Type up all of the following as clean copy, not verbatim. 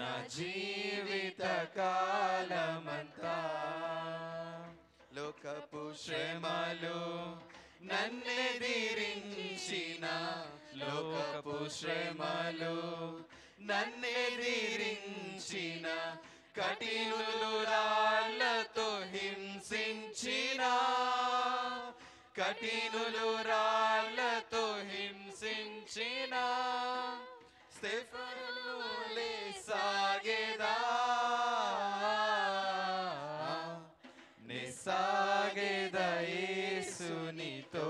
నా జీవిత కాలమంతా. లోకపు శ్రమలు నన్నెదిరించిన, లోకపు శ్రమలు నన్నెదిరించిన, కఠినులు రాళ్ళతో హింసించిన, కఠినులు రాళ్ళతో హింసించిన, స్తెఫనును సాగేదా సాగేదా యేసునితో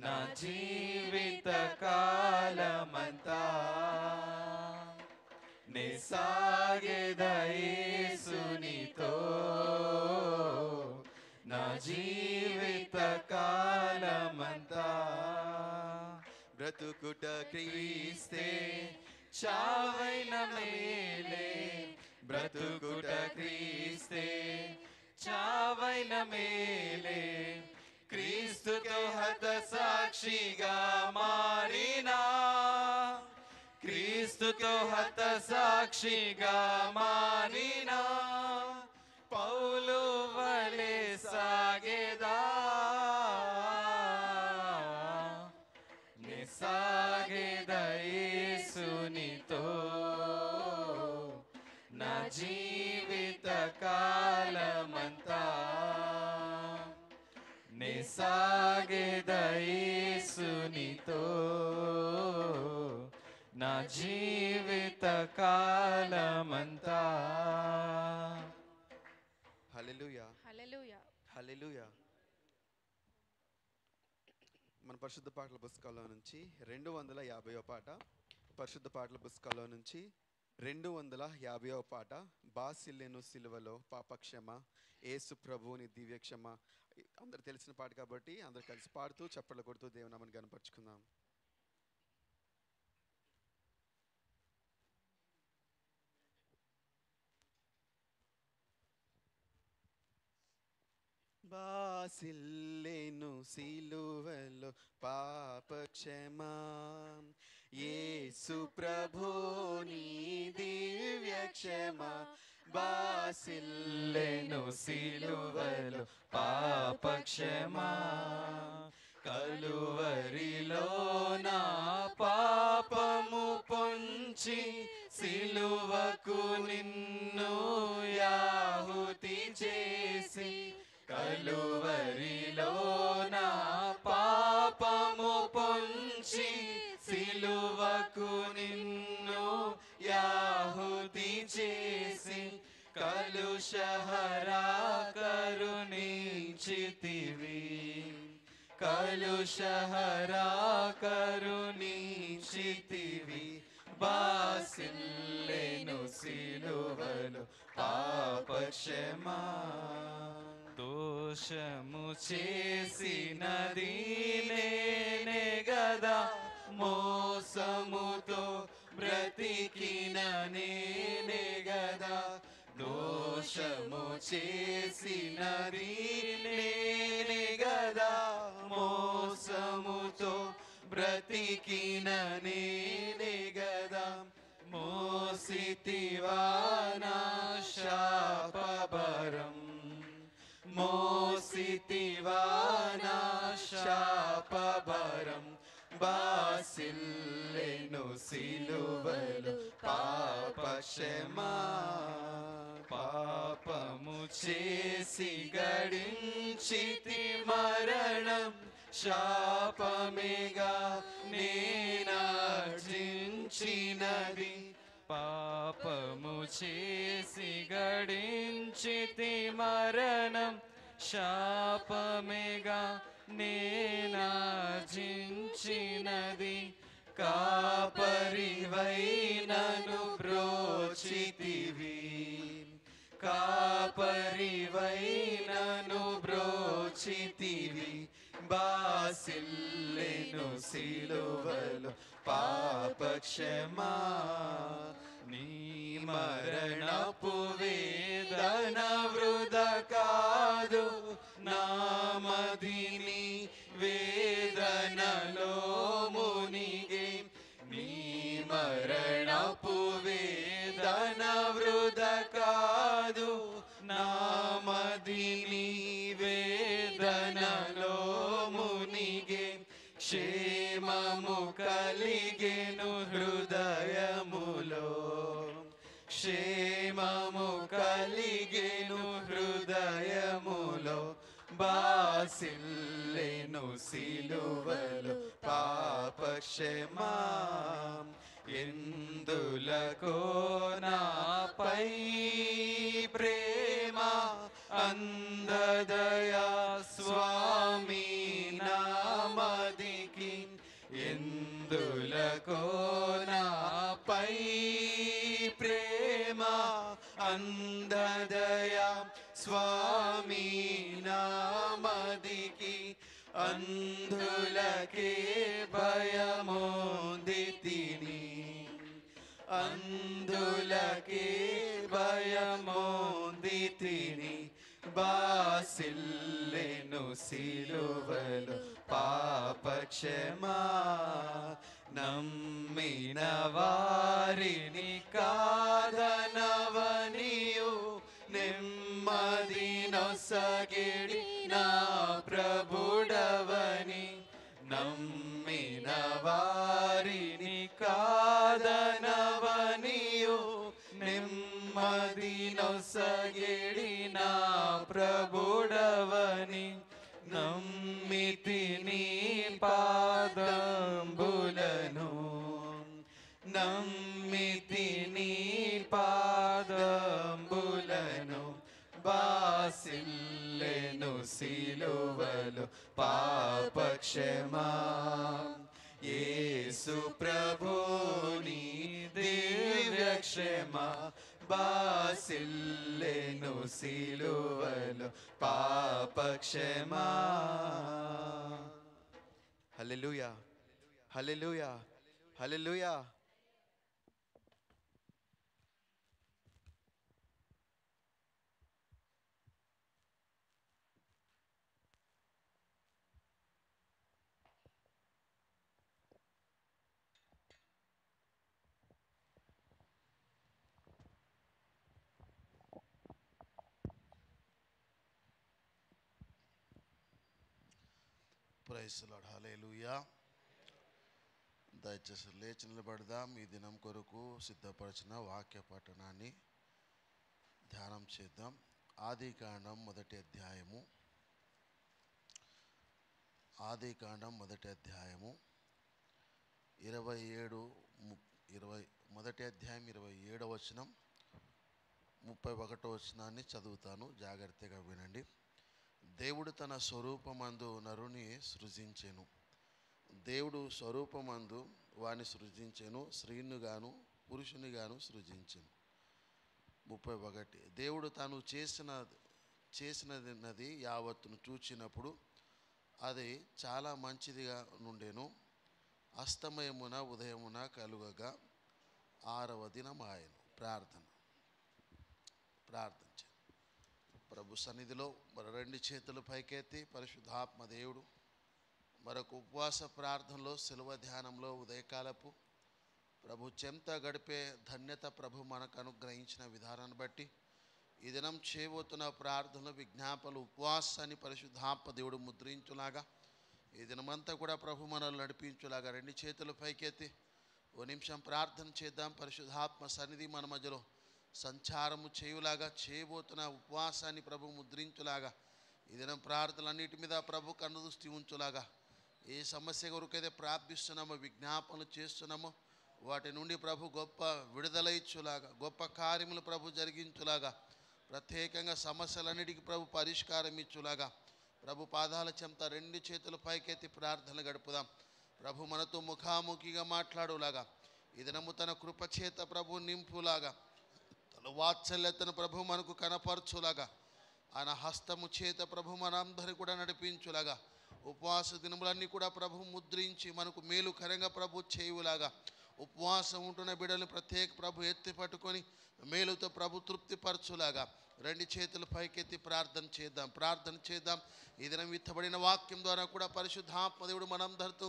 నా జీవిత కాలమంతా. నే సాగేదా యేసునితో నా జీవిత కాలమంతా. బ్రతుకుట క్రీస్తే చావైన మేలే, బ్రతుకుట క్రీస్తే చావైన మేలే, క్రీస్తుతో హత సాక్షిగా మారినా, క్రీస్తుతో హత సాక్షిగా మారినా, పౌలు వలె సాగేదా సాగేదా యేసునితో నా జీవిత కాలమంతా. నే సాగేదా యేసునితో నా జీవిత కాలమంతా. హల్లెలూయా, హల్లెలూయా, హల్లెలూయా. మన పరిశుద్ధ పాటల పుస్తకాల్లో నుంచి 250వ పాట, పరిశుద్ధ పాటల పుస్తకాల్లో నుంచి 250వ పాట, బాసిల్లెను సిలువలో పాపక్షమ, యేసు ప్రభువుని దివ్యక్షమ. అందరు తెలిసిన పాట కాబట్టి అందరు కలిసి పాడుతూ చప్పట్లు కొడుతూ దేవునామని గణపరుచుకుందాం. బాసిల్లెను సిలువలో పాపక్షమా, యేసు ప్రభుని దివ్యక్షమా. బాసిల్లెను సిలువలో పాపక్షమా, కలువరిలో నా పాపము పొంచి సిలువకు నిన్ను యాహుతి చేసి, కలువరిలో నా పాపము పొంచి సిలువకు నిన్ను యాహుతి చేసి, కలుషహరా కరుణించితివి, కలుషహరా కరుణించితివి. బాసిల్లెను సిలువలో పాపక్షమా, దోషము చేసినది నేనే గదా, మోసముతో బ్రతికిన నేనే గదా, దోషము చేసినది నేనే గదా, మోసముతో బ్రతికిన నేనే గదా, మోసితివా నా శాపభారం, మోసితివా నా శాపభారం. బాసిల్లెను సిలువలో పాపక్షమా, పాపము చేసి గడించితి మరణం, శాపమేగా నేనార్జించినది. పాపము చేసి గడించితి మరణం, శాపమేగా నేనార్జించినది. కాపరివై నన్ను బ్రోచితివి, కాపరివై నన్ను బ్రోచితివి. బాసిల్లెను సిలువలో పాపక్షమా, నీ మరణపు వేదన వృధా కాదు, నామదిని వేదనలో మునిగే. నీ మరణపు క్షేమము కలిగెను హృదయములో బాసిల్లెను సిలువలో పాపక్షమా ఎందులకో నాపై ప్రేమ అందదయా స్వామి నామదికి ఎందులకో నాపై ప్రేమ అందదయా స్వామి నామదికి అందులకే భయమొందితిని అందులకే భయమొందితిని బాసిల్లెను సిలువలో పాపక్షమా నమ్మిన వారిని కాదనవనియు నెమ్మది నొసగిడి నా ప్రభుడవని నమ్మిన వారిని కాదనవనియు నెమ్మది నొసగిడి నా ప్రభుడవని నమ్మితిని పాదంబులను నమ్మితిని పాదంబులను బాసిల్లెను సిలువలో పాపక్షమా యేసు ప్రభుని దివ్యక్షమా బాసిల్లెను సిలువలో పాపక్షమా. Hallelujah hallelujah hallelujah. Praise the Lord. Hallelujah. దయచేసి లేచి నిలబడదాం. ఈ దినం కొరకు సిద్ధపరిచిన వాక్య పఠనాన్ని ధ్యానం చేద్దాం. ఆదికాండం మొదటి అధ్యాయము మొదటి అధ్యాయము 27వ వచనం 31వ వచనాన్ని చదువుతాను. జాగ్రత్తగా వినండి. దేవుడు తన స్వరూపమందు నరుని సృజించెను. దేవుడు స్వరూపమందు వాని సృజించెను, స్త్రీనిగాను పురుషునిగాను సృజించెను. 31. దేవుడు తాను చేసినది యావత్తును చూచినప్పుడు అది చాలా మంచిదిగా నుండెను. అస్తమయమున ఉదయమున కలుగగా 6వ దినమాయెను. ప్రార్థించండి. ప్రభు సన్నిధిలో మరి 2 చేతులు పైకెత్తి పరిశుద్ధాత్మ దేవుడు మరొక ఉపవాస ప్రార్థనలో శిలువ ధ్యానంలో ఉదయకాలపు ప్రభు చెంత గడిపే ధన్యత ప్రభు మనకు అనుగ్రహించిన విధానాన్ని బట్టి ఈ దినం చేయబోతున్న ప్రార్థనలు విజ్ఞాపనలు ఉపవాసాన్ని పరిశుద్ధాత్మ దేవుడు ముద్రించులాగా ఈ దినమంతా కూడా ప్రభు మనల్ని నడిపించులాగా 2 చేతులు పైకెత్తి ఓ నిమిషం ప్రార్థన చేద్దాం. పరిశుద్ధాత్మ సన్నిధి మన మధ్యలో సంచారము చేయులాగా చేయబోతున్న ఉపవాసాన్ని ప్రభు ముద్రించులాగా ఈ దినం ప్రార్థనలన్నిటి మీద ప్రభు కన్ను దృష్టి ఉంచులాగా ఏ సమస్య కొరకైతే ప్రార్థిస్తున్నామో విజ్ఞాపనలు చేస్తున్నామో వాటి నుండి ప్రభు గొప్ప విడుదల ఇచ్చులాగా గొప్ప కార్యములు ప్రభు జరిగించులాగా ప్రత్యేకంగా సమస్యలన్నిటికీ ప్రభు పరిష్కారం ఇచ్చులాగా ప్రభు పాదాల చెంత 2 చేతుల పైకెత్తి ప్రార్థనలు గడుపుదాం. ప్రభు మనతో ముఖాముఖిగా మాట్లాడులాగా ఈ దినము తన కృపచేత ప్రభు నింపులాగా తన వాత్సల్యతను ప్రభు మనకు కనపరచులాగా ఆయన హస్తము చేత ప్రభు మనందరి కూడా నడిపించులాగా ఉపవాస దినములన్నీ కూడా ప్రభు ముద్రించి మనకు మేలుకరంగా ప్రభు చేయులాగా ఉపవాసం ఉంటున్న బిడ్డలు ప్రత్యేక ప్రభు ఎత్తి పట్టుకొని మేలుతో ప్రభు తృప్తిపరచులాగా 2 చేతులు పైకెత్తి ప్రార్థన చేద్దాం. ఈ దినం విత్తబడిన వాక్యం ద్వారా కూడా పరిశుద్ధాత్మ దేవుడు మనందరితో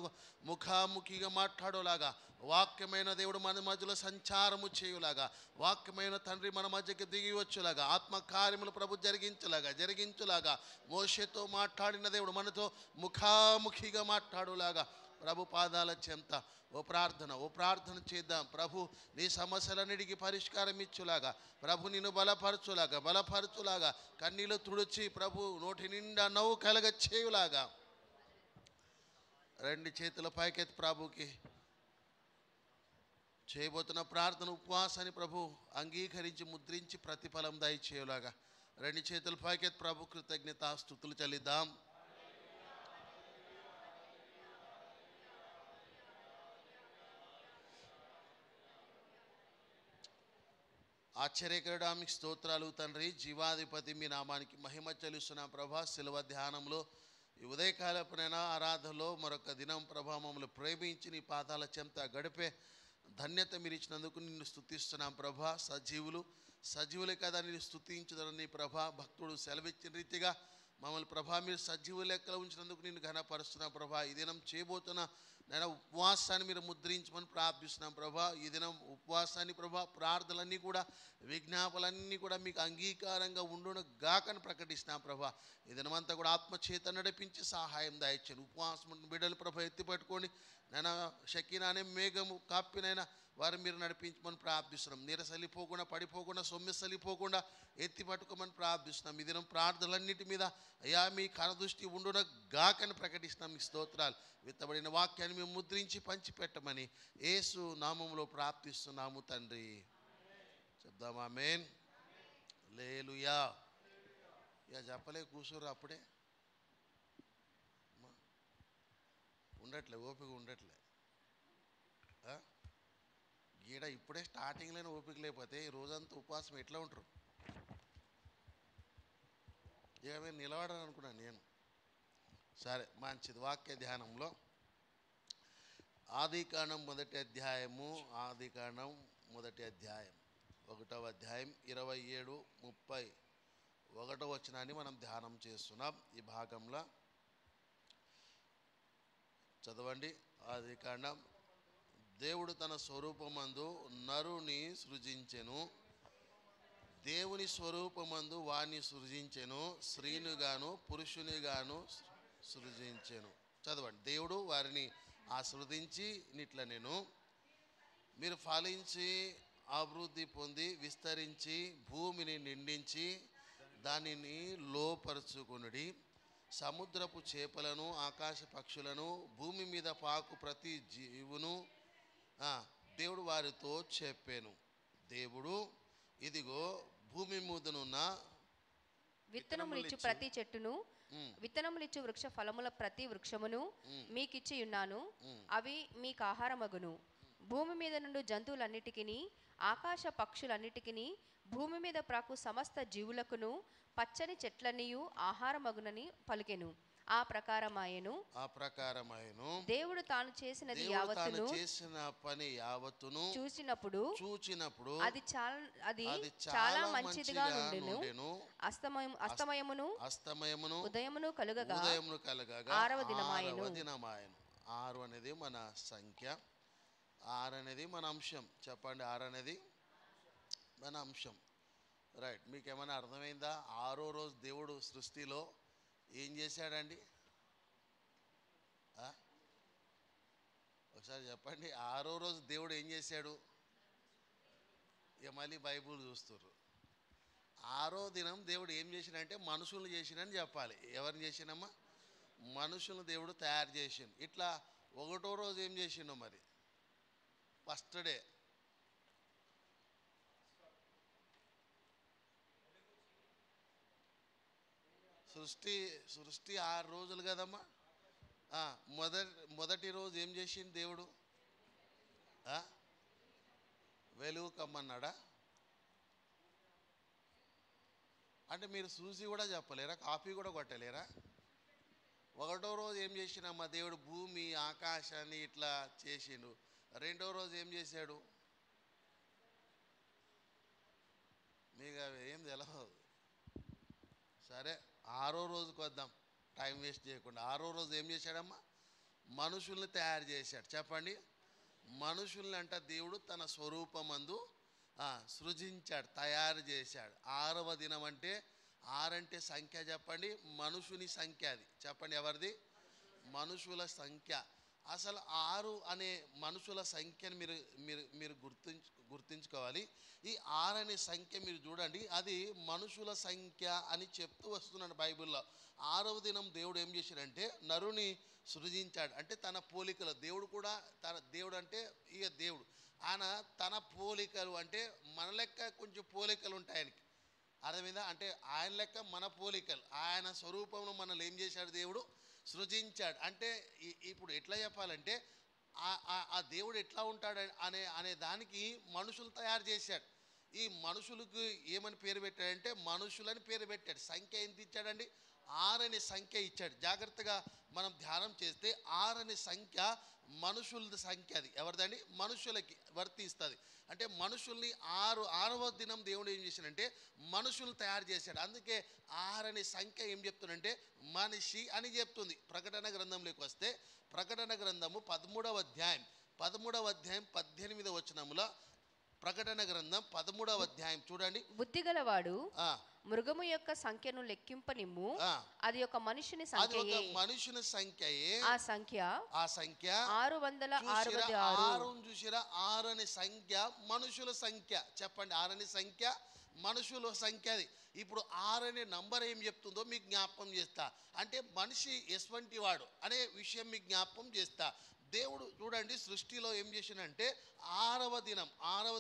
ముఖాముఖిగా మాట్లాడేలాగా వాక్యమైన దేవుడు మన మధ్యలో సంచారము చేయులాగా వాక్యమైన తండ్రి మన మధ్యకి దిగి వచ్చేలాగా ఆత్మకార్యములు ప్రభు జరిగించులాగా మోషేతో మాట్లాడిన దేవుడు మనతో ముఖాముఖిగా మాట్లాడులాగా ప్రభు పాదాల చెంత ఓ ప్రార్థన చేద్దాం. ప్రభు నీ సమస్యలన్నిటికీ పరిష్కారం ఇచ్చులాగా, ప్రభు నిన్ను బలపరచులాగా, కన్నీళ్ళు తుడిచి ప్రభు నోటి నిండా నవ్వు కలగ చేయులాగా రెండు చేతుల పైకెత్తి ప్రభుకి చేయబోతున్న ప్రార్థన ఉపవాసాన్ని ప్రభు అంగీకరించి ముద్రించి ప్రతిఫలం దయచేయులాగా రెండు చేతుల పైకెత్తి ప్రభు కృతజ్ఞతాస్తుతులు చెల్లిద్దాం. ఆశ్చర్యకరుడా మీకు స్తోత్రాలు తండ్రి. జీవాధిపతి మీ నామానికి మహిమ చెల్లిస్తున్న ప్రభా, శిలువ ధ్యానంలో ఈ ఉదయకాలపునైనా ఆరాధనలో మరొక దినం ప్రభా మమ్మల్ని ప్రేమించి నీ పాదాల చెంత గడిపే ధన్యత మీరు ఇచ్చినందుకు నిన్ను స్తుతిస్తున్నాం ప్రభా. సజీవులే కదా నిన్ను స్తుతించుదని ప్రభా భక్తుడు సెలవిచ్చిన రీతిగా మమ్మల్ని ప్రభా మీరు సజీవు లెక్కలు ఉంచినందుకు నిన్ను ఘనపరుస్తున్నాం ప్రభా. ఈ దినం చేయబోతున్న నేను ఉపవాసాన్ని మీరు ముద్రించమని ప్రార్థిస్తున్నాం ప్రభా. ఈ దినం ఉపవాసాన్ని ప్రభా ప్రార్థనలన్నీ కూడా విజ్ఞాపనలన్నీ కూడా మీకు అంగీకారంగా ఉండును గాకని ప్రకటిస్తున్నాం ప్రభా. ఈ దినమంతా కూడా ఆత్మచేత నడిపించి సహాయం దయచేయండి. ఉపవాసం బిడ్డలు ప్రభా ఎత్తి పట్టుకోండి నైనా షకీనానే మేఘము కాపినైనా వారు మీరు నడిపించమని ప్రార్థిస్తున్నాం. నీరసలిపోకుండా పడిపోకుండా సొమ్మెసలిపోకుండా ఎత్తి పట్టుకోమని ప్రార్థిస్తున్నాం. ఈ దినం ప్రార్థనలన్నిటి మీద అయ్యా మీ కనదృష్టి ఉండున గాకని ప్రకటిస్తున్నాం. మీ స్తోత్రాలు విత్తబడిన వాక్యాన్ని మేము ముద్రించి పంచిపెట్టమని యేసు నామములో ప్రార్థిస్తున్నాము తండ్రి. చెప్దాం ఆమేన్. హల్లెలూయా. ఇక చెప్పలే కూర్చోరు అప్పుడే ఉండట్లే, ఓపిక ఉండట్లే. గీడ ఇప్పుడే స్టార్టింగ్లోనే ఓపిక లేకపోతే ఈ రోజంతా ఉపవాసం ఎట్లా ఉంటారు? ఇక మేము నిలబడని అనుకున్నాను నేను. సరే మంచిది. వాక్య ధ్యానంలో ఆదికాండం మొదటి అధ్యాయం 1వ అధ్యాయం 27, 31 వచనాన్ని మనం ధ్యానం చేస్తున్నాం. ఈ భాగంలో చదవండి. ఆదికాండం. దేవుడు తన స్వరూపమందు నరుని సృజించెను, దేవుని స్వరూపమందు వాణ్ణి సృజించెను, స్త్రీనిగాను పురుషునిగాను సృజించెను. చదవండి. దేవుడు వారిని ఆశీర్వదించి నిట్ల నేను మీరు ఫలించి అభివృద్ధి పొంది విస్తరించి భూమిని నిండించి దానిని లోపరుచుకొనుడి, సముద్రపు చేపలను ఆకాశ పక్షులను భూమి మీద పాకు ప్రతి జీవును దేవుడు వారితో చెప్పాను. దేవుడు ఇదిగో భూమి మీదనున్న విత్తనములిచ్చు ప్రతి చెట్టును విత్తనములిచ్చు వృక్ష ఫలముల ప్రతి వృక్షమును మీకిచ్చి ఉన్నాను, అవి మీకు ఆహారమగును. భూమి మీద నుండి జంతువులన్నిటికిని ఆకాశ పక్షులన్నిటికిని భూమి మీద ప్రాకు సమస్త జీవులకును పచ్చని చెట్లనియు ఆహారమగునని పలికెను. ఆ ప్రకారమాయెను. దేవుడు తాను చేసినది యావత్తును చేసిన పని యావత్తును చూచినప్పుడు అది చాలా మంచిదిగా నుండెను. అస్తమయమును ఉదయమును కలుగగా 6వ దినమాయెను. 6 అనేది మన సంఖ్య, 6 అనేది మన అంశం. చెప్పండి, 6 అనేది మన అంశం. రైట్. మీకు ఏమైనా అర్థమైందా? 6వ రోజు దేవుడు సృష్టిలో ఏం చేశాడండి? ఒకసారి చెప్పండి. 6వ రోజు దేవుడు ఏం చేశాడు? ఇక మళ్ళీ బైబుల్ చూస్తున్నారు. 6వ దినం దేవుడు ఏం చేసినంటే మనుషులను చేసినని చెప్పాలి. ఎవరిని చేసినమ్మా? మనుషులను దేవుడు తయారు చేసిండు. ఇట్లా 1వ రోజు ఏం చేసిండో మరి? ఫస్ట్ డే సృష్టి 6 రోజులు కదమ్మా. మొదటి రోజు ఏం చేసిండు దేవుడు? వెలుగు కమ్మన్నాడా? అంటే మీరు చూసి కూడా చెప్పలేరా? కాపీ కూడా కొట్టలేరా? 1వ రోజు ఏం చేసినమ్మా దేవుడు? భూమి ఆకాశాన్ని ఇట్లా చేసిండు. 2వ రోజు ఏం చేశాడు? మీకు అవి ఏం తెలియదు. సరే, 6వ రోజుకి వద్దాం, టైం వేస్ట్ చేయకుండా. 6వ రోజు ఏం చేశాడమ్మా? మనుషుల్ని తయారు చేశాడు. చెప్పండి. మనుషుల్ని అంట దేవుడు తన స్వరూపమందు సృజించాడు, తయారు చేశాడు. 6వ దినం అంటే 6 అంటే సంఖ్య. చెప్పండి, మనుషుని సంఖ్య అది. చెప్పండి, ఎవరిది? మనుషుల సంఖ్య. అసలు 6 అనే మనుషుల సంఖ్యను మీరు మీరు మీరు గుర్తుంచుకోవాలి. ఈ 6 అనే సంఖ్య మీరు చూడండి, అది మనుషుల సంఖ్య అని చెప్తూ వస్తున్నాడు బైబిల్లో. 6వ దినం దేవుడు ఏం చేశాడంటే నరుని సృజించాడు. అంటే తన పోలికలు, దేవుడు కూడా దేవుడు అంటే ఇక దేవుడు ఆయన తన పోలికలు, అంటే మన లెక్క కొంచెం పోలికలు ఉంటాయి ఆయనకి, అర్థమైందా? అంటే ఆయన లెక్క మన పోలికలు, ఆయన స్వరూపంలో మనల్ని ఏం చేశాడు దేవుడు సృజించాడు. అంటే ఇప్పుడు ఎట్లా చెప్పాలంటే ఆ దేవుడు ఎట్లా ఉంటాడు అనే దానికి మనుషులు తయారు చేశాడు. ఈ మనుషులకు ఏమని పేరు పెట్టాడంటే మనుషులని పేరు పెట్టాడు. సంఖ్య ఎంత ఇచ్చాడండి? 6 అనే సంఖ్య ఇచ్చాడు. జాగ్రత్తగా మనం ధ్యానం చేస్తే 6 అనే సంఖ్య మనుషుల సంఖ్య, అది ఎవరిదండి? మనుషులకి వర్తిస్తుంది. అంటే మనుషుల్ని 6వ దినం దేవుడు ఏం చేశాడంటే మనుషులు తయారు చేశాడు. అందుకే 6 అనే సంఖ్య ఏం చెప్తుందంటే మనిషి అని చెప్తుంది. ప్రకటన గ్రంథంలోకి వస్తే ప్రకటన గ్రంథము 13వ అధ్యాయం 18వ వచనములో, ప్రకటన గ్రంథం 13వ అధ్యాయం చూడండి. బుద్ధిగలవాడు మృగము యొక్క సంఖ్యను లెక్కింపనిమ్ము, అది ఒక మనుషుని సంఖ్యయే. మనుషుని సంఖ్యయే. ఆ సంఖ్య 666. చూసిరా, 6 అనే సంఖ్య మనుషుల సంఖ్య. చెప్పండి, 6 అనే సంఖ్య మనుషుల సంఖ్య. అది ఇప్పుడు 6 అనే నంబర్ ఏం చెప్తుందో మీకు జ్ఞాపకం చేస్తా. అంటే మనిషి ఎటువంటి వాడు అనే విషయం మీకు జ్ఞాపకం చేస్తా. దేవుడు చూడండి సృష్టిలో ఏం చేసినంటే 6వ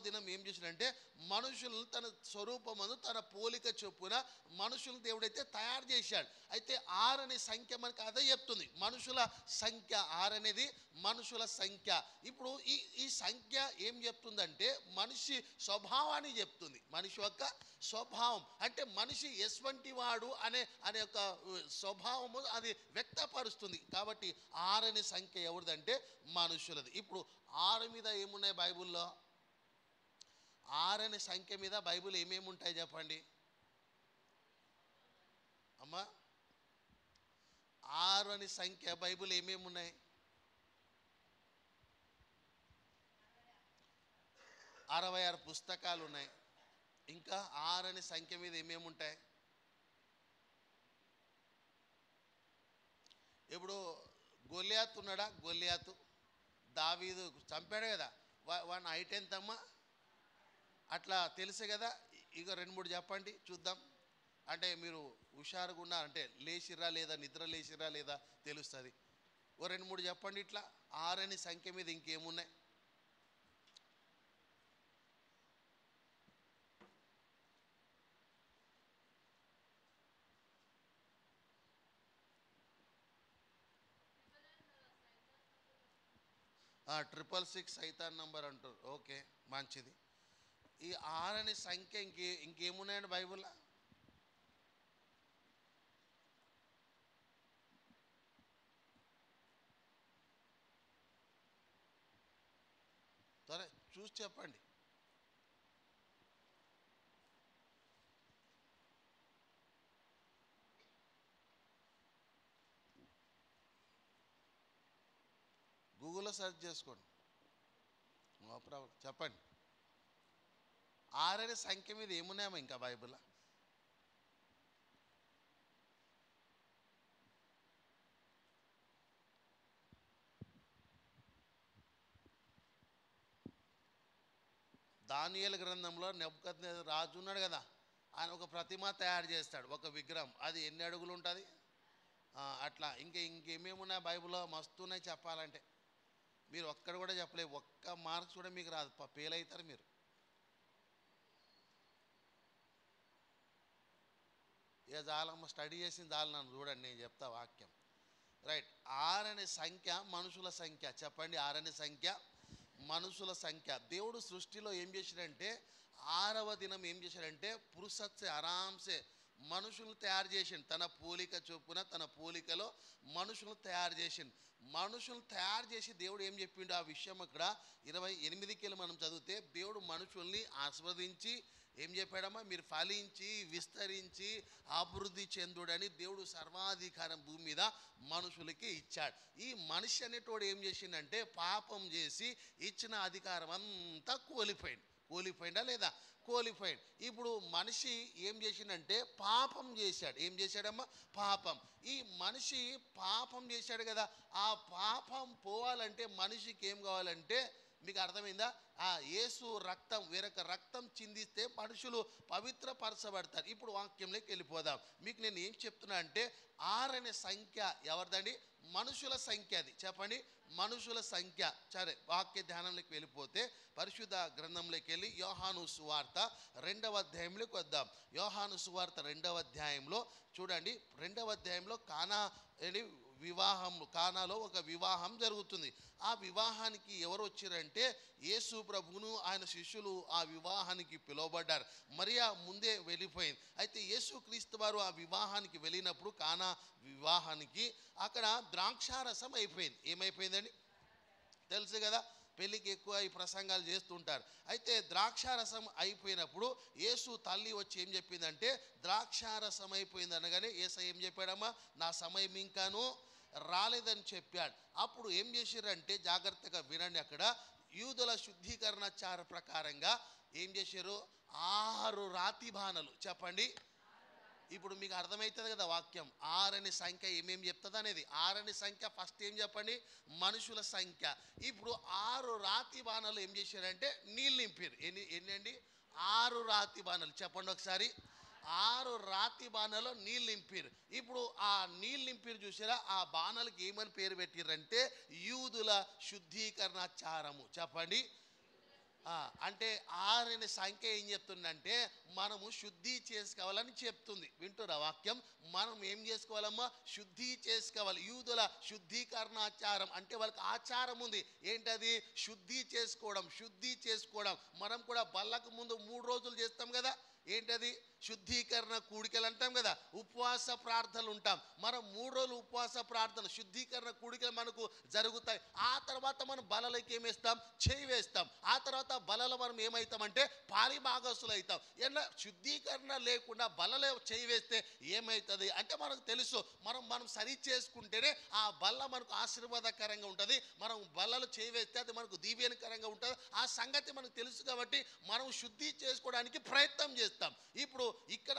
దినం ఏం చేసినంటే మనుషులను తన స్వరూపమందు తన పోలిక చొప్పున మనుషులను దేవుడైతే తయారు చేశాడు. అయితే 6 అనే సంఖ్య మనకు అదే చెప్తుంది, మనుషుల సంఖ్య. 6 అనేది మనుషుల సంఖ్య. ఇప్పుడు ఈ సంఖ్య ఏం చెప్తుందంటే మనిషి స్వభావాన్ని చెప్తుంది. మనిషి యొక్క స్వభావం అంటే మనిషి ఎటువంటి వాడు అనే ఒక స్వభావము అది వ్యక్తపరుస్తుంది. కాబట్టి 6 అనే సంఖ్య ఎవరిదంటే మనుషులది. ఇప్పుడు 6 మీద ఏమున్నాయి బైబిల్లో? 6 అనే సంఖ్య మీద బైబిల్ ఏమేమి ఉంటాయి చెప్పండి అమ్మా? 6 అనే సంఖ్య బైబిల్ ఏమేమి ఉన్నాయి? 66 పుస్తకాలు ఉన్నాయి. ఇంకా 6 అనే సంఖ్య మీద ఏమేమి ఉంటాయి? ఇప్పుడు గొల్లియాతు ఉన్నాడా? గొల్లియాతు దావీదు చంపాడు కదా, వాని హైట్ ఎంతమ్మా? అట్లా తెలుసు కదా. ఇక 2-3 చెప్పండి చూద్దాం. అంటే మీరు హుషారుగా ఉన్నారంటే లేచిరా లేదా, నిద్ర లేచిరా లేదా తెలుస్తుంది. ఓ 2-3 చెప్పండి. ఇట్లా 6 అనే సంఖ్య మీద ఇంకేమున్నాయి? ట్రిపుల్ 6 సైతాన్ నంబర్ అంటారు. ఓకే, మంచిది. ఈ 6 అనే సంఖ్య ఇంకేమున్నాయండి బైబిల్లో? సరే చూసి చెప్పండి. గూగుల్లో సెర్చ్ చేసుకోండి, నో ప్రాబ్లం. చెప్పండి, 6 అనే సంఖ్య మీద ఏమున్నాయమ్మా ఇంకా బైబిల్లో? దానియేలు గ్రంథంలో నెబుకద్నెజరు రాజు ఉన్నాడు కదా, ఆయన ఒక ప్రతిమ తయారు చేస్తాడు, ఒక విగ్రహం. అది ఎన్ని అడుగులు ఉంటుంది? అట్లా ఇంకేమేమున్నాయి బైబిల్లో? మస్తున్నాయి చెప్పాలంటే. మీరు ఒక్కడ కూడా చెప్పలేదు, ఒక్క మార్క్స్ కూడా మీకు రాదు, ఫెయిల్ అవుతారు మీరు. ఇక చాలమ్మ, స్టడీ చేసింది చాలు, నన్ను చూడండి, నేను చెప్తా వాక్యం. రైట్. 6 అనే సంఖ్య మనుషుల సంఖ్య. చెప్పండి, 6 అనే సంఖ్య మనుషుల సంఖ్య. దేవుడు సృష్టిలో ఏం చేశాడంటే 6వ దినం ఏం చేశాడంటే పురుషత్సే ఆరాంసే మనుషులను తయారు చేసిండు. తన పోలిక చొప్పున తన పోలికలో మనుషులను తయారు చేసిండు. మనుషులను తయారు చేసి దేవుడు ఏం చెప్పిండు ఆ విషయం అక్కడ 28కి మనం చదివితే దేవుడు మనుషుల్ని ఆస్వాదించి ఏం చెప్పాడమ్మా? మీరు ఫలించి విస్తరించి అభివృద్ధి చెందుడని దేవుడు సర్వాధికారం భూమి మీద మనుషులకి ఇచ్చాడు. ఈ మనిషి అనేటోడు ఏం చేసిండంటే పాపం చేసి ఇచ్చిన అధికారం అంతా కోల్పోయిందా లేదా? క్వాలిఫైడ్. ఇప్పుడు మనిషి ఏం చేసిండంటే పాపం చేశాడు. ఏం చేశాడమ్మా? పాపం. ఈ మనిషి పాపం చేశాడు కదా, ఆ పాపం పోవాలంటే మనిషికి ఏం కావాలంటే, మీకు అర్థమైందా? ఆ యేసు రక్తం, వేరొక రక్తం చిందిస్తే మనుషులు పవిత్రపరచబడతారు. ఇప్పుడు వాక్యంలోకి వెళ్ళిపోదాం. మీకు నేను ఏం చెప్తున్నా అంటే, 6 అనే సంఖ్య ఎవరిదండి? మనుషుల సంఖ్య. అది చెప్పండి, మనుషుల సంఖ్య. సరే, వాక్య ధ్యానంలోకి వెళ్ళిపోతే పరిశుద్ధ గ్రంథంలోకి వెళ్ళి యోహాను సువార్త 2వ అధ్యాయంలోకి వద్దాం. యోహాను సువార్త 2వ అధ్యాయంలో చూడండి. 2వ అధ్యాయంలో కానాలో ఒక వివాహం జరుగుతుంది. ఆ వివాహానికి ఎవరు వచ్చారంటే యేసు ప్రభువును ఆయన శిష్యులు ఆ వివాహానికి పిలువబడ్డారు. మరియా ముందే వెళ్ళిపోయింది. అయితే యేసు క్రీస్తు వారు ఆ వివాహానికి వెళ్ళినప్పుడు, కానా వివాహానికి, అక్కడ ద్రాక్షారసం అయిపోయింది. ఏమైపోయిందండి? తెలుసు కదా, పెళ్ళికి ఎక్కువ ఈ ప్రసంగాలు చేస్తుంటారు. అయితే ద్రాక్షారసం అయిపోయినప్పుడు యేసు తల్లి వచ్చి ఏం చెప్పిందంటే, ద్రాక్షారసం అయిపోయింది అనగానే యేసయ్య ఏం చెప్పాడమ్మా? నా సమయం ఇంకాను రాలేదని చెప్పాడు. అప్పుడు ఏం చేశారంటే, జాగ్రత్తగా వినండి, అక్కడ యూదుల శుద్ధీకరణాచార ప్రకారంగా ఏం చేశారు? 6 రాతి బాణలు. చెప్పండి. ఇప్పుడు మీకు అర్థమవుతుంది కదా వాక్యం. 6 అనే సంఖ్య ఏమేమి చెప్తుంది అనేది. 6 అనే సంఖ్య ఫస్ట్ ఏం చెప్పండి? మనుషుల సంఖ్య. ఇప్పుడు 6 రాతి బాణలు ఏం చేశారంటే నీళ్ళు నింపారు. ఎన్ని అండి? 6 రాతి బాణలు. చెప్పండి ఒకసారి. 6 రాతి బాణలో నీళ్ళు నింపారు. ఇప్పుడు ఆ నీళ్ళు నింపారు చూసారా, ఆ బాణాలకి ఏమని పేరు పెట్టారంటే యూదుల శుద్ధీకరణాచారము. చెప్పండి. అంటే 6 అనే సంఖ్య ఏం చెప్తుందంటే మనము శుద్ధి చేసుకోవాలని చెప్తుంది. వింటురా వాక్యం? మనం ఏం చేసుకోవాలమ్మా? శుద్ధి చేసుకోవాలి. యూదుల శుద్ధీకరణాచారం అంటే వాళ్ళకి ఆచారం ఉంది. ఏంటది? శుద్ధి చేసుకోవడం. శుద్ధి చేసుకోవడం. మనం కూడా బల్లకు ముందు 3 రోజులు చేస్తాం కదా. ఏంటది? శుద్ధీకరణ కూడికలు అంటాం కదా. ఉపవాస ప్రార్థనలు ఉంటాం. మనం 3 రోజులు ఉపవాస ప్రార్థన, శుద్ధీకరణ కూడికలు మనకు జరుగుతాయి. ఆ తర్వాత మనం బలలోకి ఏమేస్తాం? చేయి వేస్తాం. ఆ తర్వాత బలలో మనం ఏమవుతామంటే పాలి భాగస్తులు అవుతాం. శుద్ధీకరణ లేకుండా బలలో చేయి వేస్తే ఏమవుతుంది అంటే మనకు తెలుసు. మనం సరి చేసుకుంటేనే ఆ బల్ల మనకు ఆశీర్వాదకరంగా ఉంటుంది. మనం బల్లలో చేయి వేస్తే అది మనకు దీవెనకరంగా ఉంటుంది. ఆ సంగతి మనకు తెలుసు కాబట్టి మనం శుద్ధి చేసుకోవడానికి ప్రయత్నం చేస్తాం. ఇప్పుడు ఇక్కడ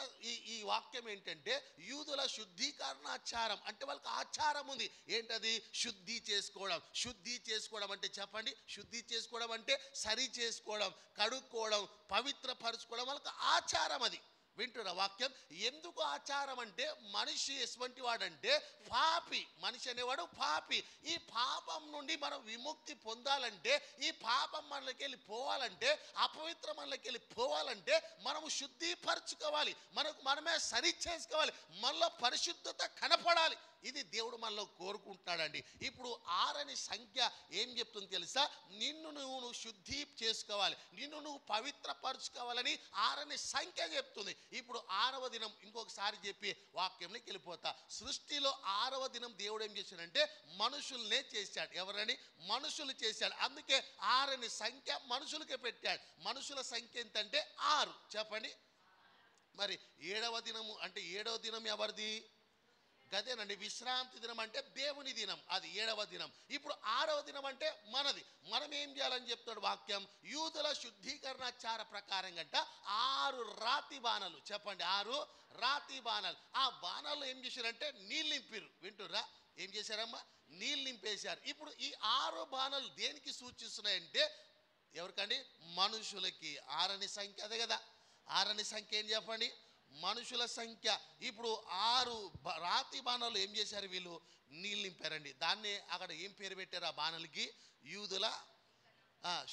ఈ వాక్యం ఏంటంటే యూదుల శుద్ధీకరణాచారం అంటే వాళ్ళకి ఆచారం ఉంది. ఏంటది? శుద్ధి చేసుకోవడం. శుద్ధి చేసుకోవడం అంటే చెప్పండి. శుద్ధి చేసుకోవడం అంటే సరి చేసుకోవడం, కడుక్కోవడం, పవిత్రపరచుకోవడం వాళ్ళకి ఆచారం. అది వింటున్న వాక్యం. ఎందుకు ఆచారం అంటే మనిషి ఎటువంటి వాడంటే పాపి. మనిషి అనేవాడు పాపి. ఈ పాపం నుండి మనం విముక్తి పొందాలంటే, ఈ పాపం మనలోకి వెళ్ళి పోవాలంటే, అపవిత్ర మనలోకి వెళ్ళి పోవాలంటే మనము శుద్ధిపరచుకోవాలి. మనమే సరి చేసుకోవాలి. మనలో పరిశుద్ధత కనపడాలి. ఇది దేవుడు మనలో కోరుకుంటున్నాడండి. ఇప్పుడు 6 అనే సంఖ్య ఏం చెప్తుంది తెలుసా? నిన్ను నువ్వు శుద్ధి చేసుకోవాలి, నిన్ను నువ్వు పవిత్రపరచుకోవాలని 6 అనే సంఖ్య చెప్తుంది. ఇప్పుడు 6వ దినం ఇంకొకసారి చెప్పి వాక్యంలోకి వెళ్ళిపోతా. సృష్టిలో 6వ దినం దేవుడు ఏం చేశాడంటే మనుషుల్నే చేశాడు. ఎవరని? మనుషులు చేశాడు. అందుకే 6 అనే సంఖ్య మనుషులకే పెట్టాడు. మనుషుల సంఖ్య ఎంతంటే 6. చెప్పండి. మరి 7వ దినము అంటే 7వ దినం ఎవరిది? గదేనండి, విశ్రాంతి దినం అంటే దేవుని దినం. అది 7వ దినం. ఇప్పుడు 6వ దినం అంటే మనది. మనం ఏం చేయాలని చెప్తాడు వాక్యం? యూదుల శుద్ధీకరణాచార ప్రకారంగా 6 రాతి బాణాలు. చెప్పండి. 6 రాతి బాణాలు. ఆ బాణాలు ఏం చేశారంటే నీళ్ళు నింపారు. వింటుర్రా? ఏం చేశారమ్మా? నీళ్ళు నింపేశారు. ఇప్పుడు ఈ 6 బాణాలు దేనికి సూచిస్తున్నాయంటే ఎవరికండి? మనుషులకి. 6 అనే సంఖ్య అదే కదా. 6 అనే సంఖ్య ఏం చెప్పండి? మనుషుల సంఖ్య. ఇప్పుడు 6 రాతి బాణాలు ఏం చేశారు? వీళ్ళు నీళ్ళు నింపారండి. దాన్నే అక్కడ ఏం పేరు పెట్టారు ఆ బాణాలకి? యూదుల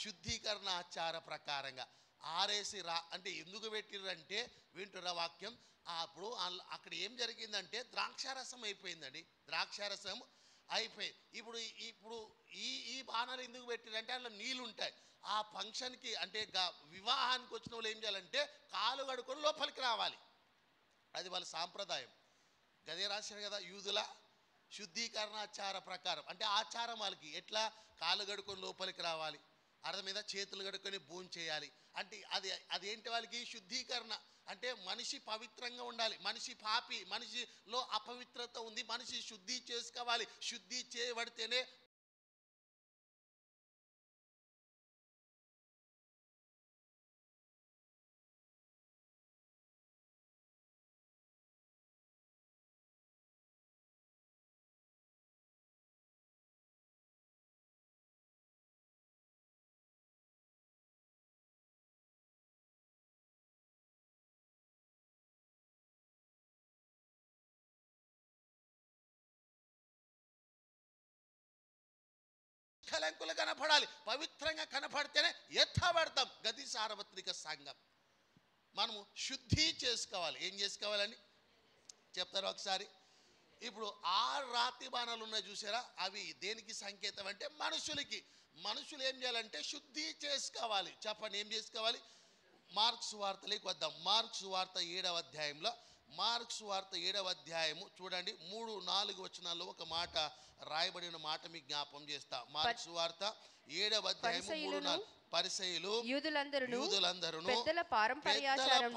శుద్ధీకరణ ఆచార ప్రకారంగా. ఆరేసి అంటే ఎందుకు పెట్టిర్రంటే వింటున్న వాక్యం. అప్పుడు అక్కడ ఏం జరిగిందంటే ద్రాక్షారసం అయిపోయిందండి. ద్రాక్షారసం అయిపోయింది. ఇప్పుడు ఈ బాణాలు ఎందుకు పెట్టిరంటే అందులో నీళ్ళు ఉంటాయి. ఆ ఫంక్షన్కి అంటే వివాహానికి వచ్చిన వాళ్ళు ఏం చేయాలంటే కాలు కడుక్కొని లోపలికి రావాలి. అది వాళ్ళ సాంప్రదాయం. గదే రాశారు కదా, యూదుల శుద్ధీకరణాచార ప్రకారం. అంటే ఆచారం వాళ్ళకి. ఎట్లా? కాలు కడుక్కొని లోపలికి రావాలి, అర్థం మీద చేతులు కడుక్కొని భోజనం చేయాలి. అంటే అదేంటి వాళ్ళకి? శుద్ధీకరణ. అంటే మనిషి పవిత్రంగా ఉండాలి. మనిషి పాపి, మనిషిలో అపవిత్రత ఉంది. మనిషి శుద్ధి చేసుకోవాలి. శుద్ధి చేయబడితేనే నిక్కలంకులు కనపడాలి, పవిత్రంగా కనపడితేనే ఎత్తబడతాం. గది సార్వత్రిక సంఘం. మనము శుద్ధి చేసుకోవాలి. ఏం చేసుకోవాలని చెప్తారు ఒకసారి. ఇప్పుడు 6 రాతి బాణాలు ఉన్నాయి చూసారా, అవి దేనికి సంకేతం అంటే మనుషులకి. మనుషులు ఏం చేయాలంటే శుద్ధి చేసుకోవాలి. చెప్పండి, ఏం చేసుకోవాలి? మార్క్స్ వార్తలోకి వద్దాం. మార్క్స్ వార్త 7వ అధ్యాయంలో, మార్క్స్ వార్త 7వ అధ్యాయము చూడండి, 3-4 వచనాల్లో ఒక మాట రాయబడిన మాట మీకు జ్ఞాపం చేస్తా. మార్క్స్ వార్త 7వ అధ్యాయము 3-4. పరిసయ్యులు యూదులందరూ పెద్దల పారంపర్యాచారం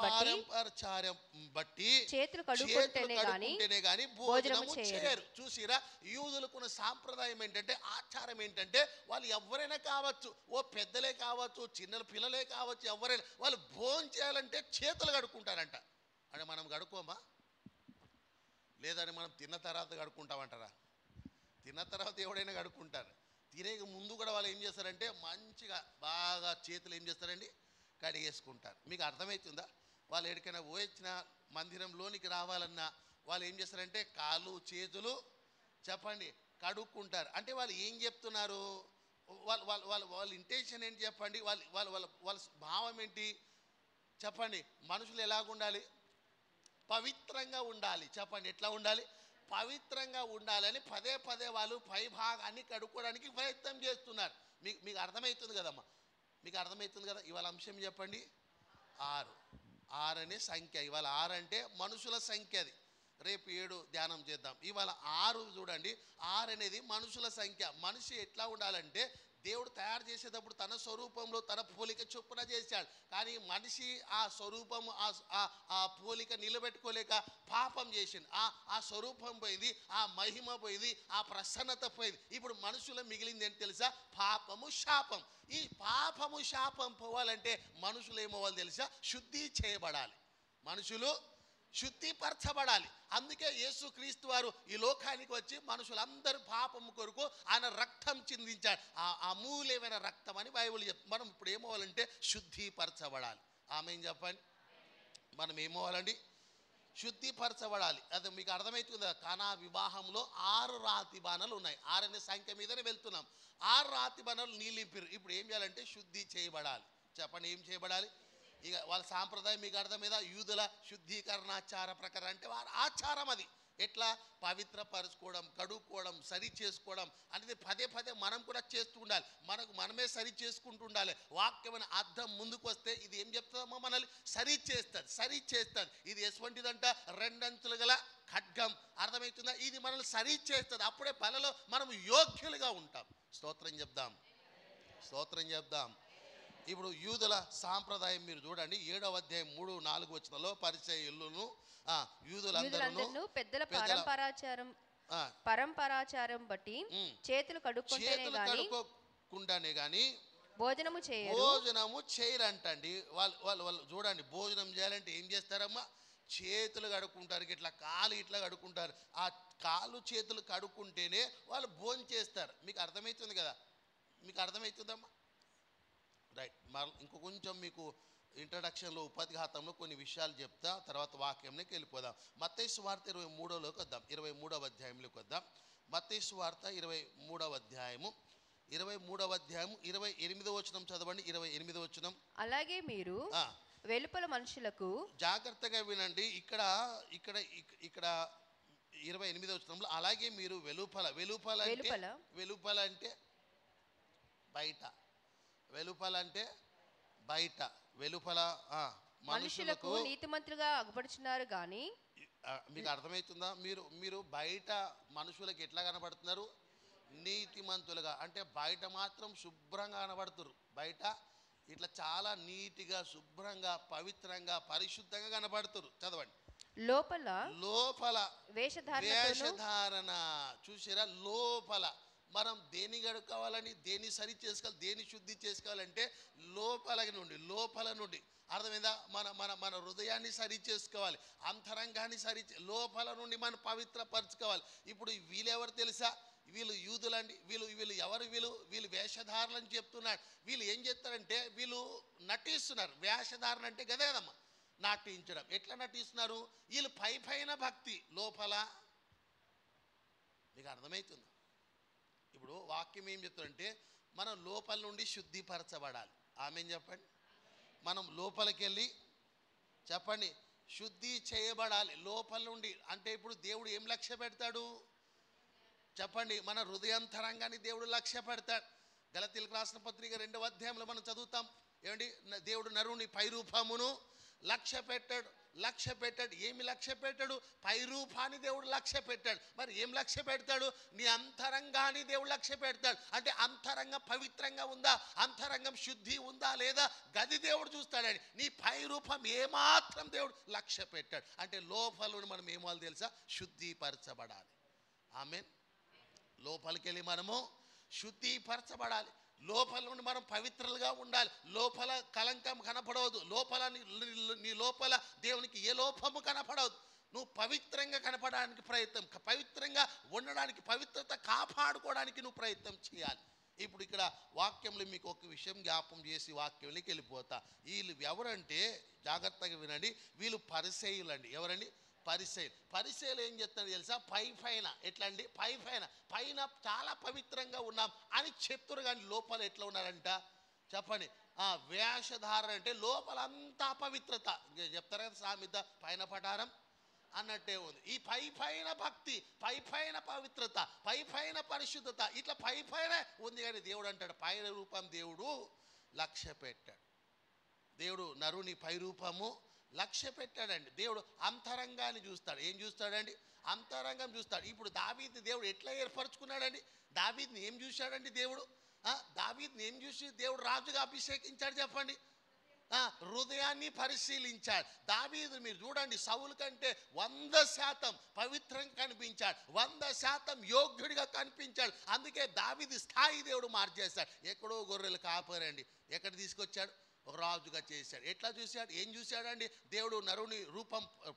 బట్టి చేతులు కడుక్కుంటేనే గాని భోజనము చేయరు. చూసిరా, యూదులకున్న సాంప్రదాయం ఏంటంటే, ఆచారం ఏంటంటే, వాళ్ళు ఎవరైనా కావచ్చు, ఓ పెద్దలే కావచ్చు, చిన్న పిల్లలే కావచ్చు, ఎవరైనా వాళ్ళు భోజనం చేయాలంటే చేతులు కడుక్కుంటారంట. అంటే మనం కడుక్కోమా? లేదని మనం తిన్న తర్వాత కడుక్కుంటామంటారా? తిన్న తర్వాత ఎవడైనా కడుక్కుంటారు. తినేక ముందు కూడా వాళ్ళు ఏం చేస్తారంటే మంచిగా బాగా చేతులు ఏం చేస్తారండి, కడిగేసుకుంటారు. మీకు అర్థమవుతుందా? వాళ్ళు ఎక్కడికైనా పోయొచ్చిన మందిరంలోనికి రావాలన్నా వాళ్ళు ఏం చేస్తారంటే కాళ్ళు చేతులు చెప్పండి కడుక్కుంటారు. అంటే వాళ్ళు ఏం చెప్తున్నారు? వాళ్ళ ఇంటెన్షన్ ఏంటి చెప్పండి? వాళ్ళ భావం ఏంటి చెప్పండి? మనుషులు ఎలాగుండాలి? పవిత్రంగా ఉండాలి. చెప్పండి, ఎట్లా ఉండాలి? పవిత్రంగా ఉండాలని పదే పదే వాళ్ళు పై భాగాన్ని కడుక్కోవడానికి ప్రయత్నం చేస్తున్నారు. మీకు అర్థమవుతుంది కదమ్మా? మీకు అర్థమవుతుంది కదా? ఇవాళ అంశం చెప్పండి, 6 అనే సంఖ్య. ఇవాళ 6 అంటే మనుషుల సంఖ్య. అది రేపు 7 ధ్యానం చేద్దాం. ఇవాళ 6 చూడండి, 6 అనేది మనుషుల సంఖ్య. మనిషి ఎట్లా ఉండాలంటే దేవుడు తయారు చేసేటప్పుడు తన స్వరూపంలో తన పోలిక చొప్పున చేశాడు. కానీ మనిషి ఆ స్వరూపం ఆ పోలిక నిలబెట్టుకోలేక పాపం చేసింది. ఆ స్వరూపం పోయింది, ఆ మహిమ పోయింది, ఆ ప్రసన్నత పోయింది. ఇప్పుడు మనుషుల మిగిలింది ఏంటి తెలుసా? పాపము, శాపం. ఈ పాపము శాపం పోవాలంటే మనుషులు ఏమవ్వాలి తెలుసా? శుద్ధి చేయబడాలి. మనుషులు శుద్ధిపరచబడాలి. అందుకే యేసుక్రీస్తు వారు ఈ లోకానికి వచ్చి మనుషులందరూ పాపము కొరకు ఆయన రక్తం చిందించాడు. ఆ అమూల్యమైన రక్తం అని బైబిల్ చెప్తుంది. మనం ఇప్పుడు ఏమవ్వాలంటే శుద్ధిపరచబడాలి. ఆమేన్ చెప్పండి. మనం ఏమవ్వాలండి? శుద్ధిపరచబడాలి. అది మీకు అర్థమవుతుంది. కానా వివాహంలో 6 రాతి బాణాలు ఉన్నాయి. 6 అనే సంఖ్య మీదనే వెళ్తున్నాం. 6 రాతి బాణాలు నీలింపిరు. ఇప్పుడు ఏం చేయాలంటే శుద్ధి చేయబడాలి. చెప్పండి, ఏం చేయబడాలి? ఇక వాళ్ళ సాంప్రదాయం మీకు అర్థమైందా? యూదుల శుద్ధీకరణాచార ప్రకారం అంటే వారి ఆచారం. అది ఎట్లా పవిత్రపరచుకోవడం, కడుక్కోవడం, సరి చేసుకోవడం అనేది పదే పదే మనం కూడా చేస్తూ ఉండాలి. మనమే సరి చేసుకుంటూ ఉండాలి. వాక్యమైన అర్థం ముందుకు వస్తే ఇది ఏం చెప్తుందమ్మా? మనల్ని సరి చేస్తుంది. ఇది ఎటువంటిదంట? 2 అంచులు గల ఖడ్గం. అర్థమవుతుందా? ఇది మనల్ని సరి చేస్తుంది. అప్పుడే బలలో మనం యోగ్యులుగా ఉంటాం. స్తోత్రం చెప్దాం. ఇప్పుడు యూదుల సాంప్రదాయం మీరు చూడండి, 7వ అధ్యాయం 3-4 వచనాల్లో పరిసయ్యులను యూదులందరూ పెద్దల పరంపరాచారం బట్టి చేతులు కడుక్కుంటేనే గాని భోజనము చేయరంటండి. వాళ్ళు చూడండి, భోజనం చేయాలంటే ఏం చేస్తారమ్మా? చేతులు కడుక్కుంటారు. ఇట్లా కాలు ఇట్లా కడుక్కుంటారు. ఆ కాలు చేతులు కడుక్కుంటేనే వాళ్ళు భోజనం చేస్తారు. మీకు అర్థమవుతుంది కదా? మీకు అర్థమవుతుందమ్మా? రైట్. ఇంకో కొంచెం మీకు ఇంట్రడక్షన్లో ఉపాధిఘాతంలో కొన్ని విషయాలు చెప్తా, తర్వాత వాక్యంలోకి వెళ్ళిపోదాం. మత్తయి సువార్త 23లోకి వద్దాం. 23వ అధ్యాయంలోకి వద్దాం. మత్తయి సువార్త 23వ అధ్యాయము 28వ వచనం చదవండి. 28వ వచనం. అలాగే మీరు వెలుపల మనుషులకు, జాగ్రత్తగా వినండి. ఇక్కడ 28వ వచనంలో అలాగే మీరు వెలుపల అంటే బయట, వెలుపల మనుషులకు నీతిమంతులుగా అగుపడుచున్నారు. కానీ మీకు అర్థమవుతుందా? మీరు బయట మనుషులకు ఎట్లా కనబడుతున్నారు? నీతిమంతులుగా. అంటే బయట మాత్రం శుభ్రంగా కనబడుతున్నారు. బయట ఇట్లా చాలా నీటిగా, శుభ్రంగా, పవిత్రంగా, పరిశుద్ధంగా కనబడుతున్నారు. చదవండి. లోపల వేషధారణ చూసారా? లోపల మనం దేని గడుకోవాలని, దేని సరి చేసుకోవాలి, దేని శుద్ధి చేసుకోవాలంటే లోపల నుండి అర్థమైందా? మన హృదయాన్ని సరి చేసుకోవాలి, అంతరంగాన్ని లోపల నుండి మనం పవిత్రపరచుకోవాలి. ఇప్పుడు వీళ్ళెవరు తెలుసా? వీళ్ళు యూదులండి. వీళ్ళు ఎవరు? వీళ్ళు వేషధారులని చెప్తున్నారు. వీళ్ళు ఏం చేస్తారంటే వీళ్ళు నటిస్తున్నారు. వేషధారణ అంటే గదేదమ్మా, నటించడం. ఎట్లా నటిస్తున్నారు? వీళ్ళు పైన భక్తి, లోపల. మీకు అర్థమవుతుంది? ఇప్పుడు వాక్యం ఏం చెప్తుందంటే మనం లోపల నుండి శుద్ధిపరచబడాలి. ఆమేన్ చెప్పండి. మనం లోపలికి వెళ్ళి చెప్పండి శుద్ధి చేయబడాలి లోపల నుండి. అంటే ఇప్పుడు దేవుడు ఏం లక్ష్య పెడతాడు చెప్పండి? మన హృదయాంతరంగాన్ని దేవుడు లక్ష్య పెడతాడు. గలతీయులకు రాసిన పత్రిక 2వ అధ్యాయంలో మనం చదువుతాం. ఏమండి? దేవుడు నరుని పైరూపమును లక్ష్య పెట్టాడు. ఏమి లక్ష్య పెట్టాడు? పైరూపాన్ని దేవుడు లక్ష్య పెట్టాడు. మరి ఏం లక్ష్య పెడతాడు? నీ అంతరంగాన్ని దేవుడు లక్ష్య పెడతాడు. అంటే అంతరంగం పవిత్రంగా ఉందా, అంతరంగం శుద్ధి ఉందా లేదా గది దేవుడు చూస్తాడని. నీ పైరూపం ఏమాత్రం దేవుడు లక్ష్య పెట్టాడు. అంటే లోపల మనం ఏమాలు తెలుసా? శుద్ధిపరచబడాలి. ఆమేన్. లోపలికి వెళ్ళి మనము శుద్ధిపరచబడాలి. లోపల నుండి మనం పవిత్రులుగా ఉండాలి. లోపల కలంకం కనపడవద్దు. లోపల నీ లోపల దేవునికి ఏ లోపము కనపడవద్దు. నువ్వు పవిత్రంగా కనపడడానికి ప్రయత్నం, పవిత్రంగా ఉండడానికి, పవిత్రత కాపాడుకోవడానికి నువ్వు ప్రయత్నం చేయాలి. ఇప్పుడు ఇక్కడ వాక్యంలో మీకు ఒక విషయం జ్ఞాపం చేసి వాక్యంలోకి వెళ్ళిపోతా. వీళ్ళు ఎవరంటే జాగ్రత్తగా వినండి. వీళ్ళు పరిసయ్యులండి. ఎవరండి? పరిసయ్యులు ఏం చెప్తారు తెలుసా? పైన ఎట్లా అండి? పైన చాలా పవిత్రంగా ఉన్నాం అని చెప్తారు, కానీ లోపల ఎట్లా ఉన్నారంట చెప్పండి? వేషధారణ అంటే లోపల అంతా పవిత్రత. చెప్తారు కదా సామెత, పైన పటారం అన్నట్టే ఉంది. ఈ పైన భక్తి, పైన పవిత్రత, పైన పరిశుద్ధత, ఇట్లా పైన ఉంది. కానీ దేవుడు అంటాడు పైన రూపం దేవుడు లక్ష్య పెట్టాడు. దేవుడు నరుని పై రూపము లక్ష్య పెట్టాడండి. దేవుడు అంతరంగాన్ని చూస్తాడు. ఏం చూస్తాడండి? అంతరంగం చూస్తాడు. ఇప్పుడు దావీదుని దేవుడు ఎట్లా ఏర్పరచుకున్నాడండి? దావీదుని ఏం చూశాడండి దేవుడు? దావీదుని ఏం చూసి దేవుడు రాజుగా అభిషేకించాడు చెప్పండి? హృదయాన్ని పరిశీలించాడు. దావీదు మీరు చూడండి, సౌలు కంటే 100% పవిత్రంగా కనిపించాడు, 100% యోగ్యుడిగా కనిపించాడు. అందుకే దావీదు స్థాయి దేవుడు మార్చేశాడు. ఎక్కడో గొర్రెలు కాపారండి, ఎక్కడ తీసుకొచ్చాడు? ఒక రాజుగా చేశాడు. ఎట్లా చూశాడు? ఏం చూశాడండి? దేవుడు నరుని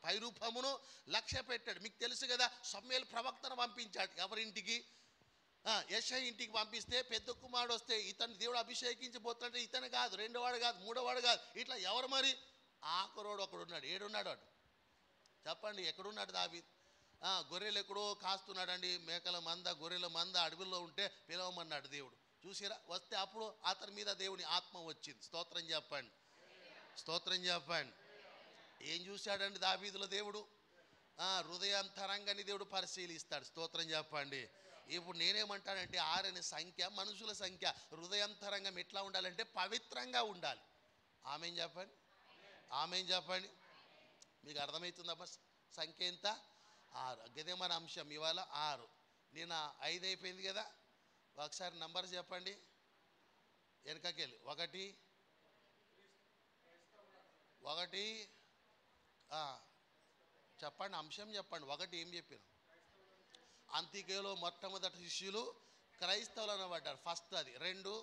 పై రూపమును లక్ష్య పెట్టాడు. మీకు తెలుసు కదా, సమూయేలు ప్రవక్తను పంపించాడు. ఎవరింటికి? యెషయా ఇంటికి పంపిస్తే పెద్ద కుమారుడు వస్తే ఇతను దేవుడు అభిషేకించబోతుంటే ఇతను కాదు, రెండోవాడు కాదు, మూడోవాడు కాదు, ఇట్లా ఎవరు మరి? ఆఖరోడు ఒకడు ఉన్నాడు. ఏడున్నాడు వాడు చెప్పండి? ఎక్కడున్నాడు దావీదు? గొర్రెలు ఎక్కడో కాస్తున్నాడండి. మేకల మంద, గొర్రెల మంద అడవిలో ఉంటే పిలవమన్నాడు దేవుడు. చూసిరా? వస్తే అప్పుడు అతని మీద దేవుని ఆత్మ వచ్చింది. స్తోత్రం చెప్పండి. ఏం చూశాడండి దావీదులో దేవుడు? హృదయాంతరంగాన్ని దేవుడు పరిశీలిస్తాడు. స్తోత్రం చెప్పండి. ఇప్పుడు నేనేమంటానంటే 6 అనే సంఖ్య మనుషుల సంఖ్య. హృదయాంతరంగం ఎట్లా ఉండాలంటే పవిత్రంగా ఉండాలి. ఆమేన్ చెప్పండి. మీకు అర్థమవుతుందమ్మా? సంఖ్య ఎంత? 6. గదే మన అంశం ఇవాళ 6. నిన్న 5 అయిపోయింది కదా. ఒకసారి నంబర్ చెప్పండి వెనకకెళ్ళి. 1 చెప్పండి, అంశం చెప్పండి. 1 ఏం చెప్పాను? అంత్యొకయలో మొట్టమొదటి శిష్యులు క్రైస్తవులు అనబడ్డారు. ఫస్ట్ అది. 2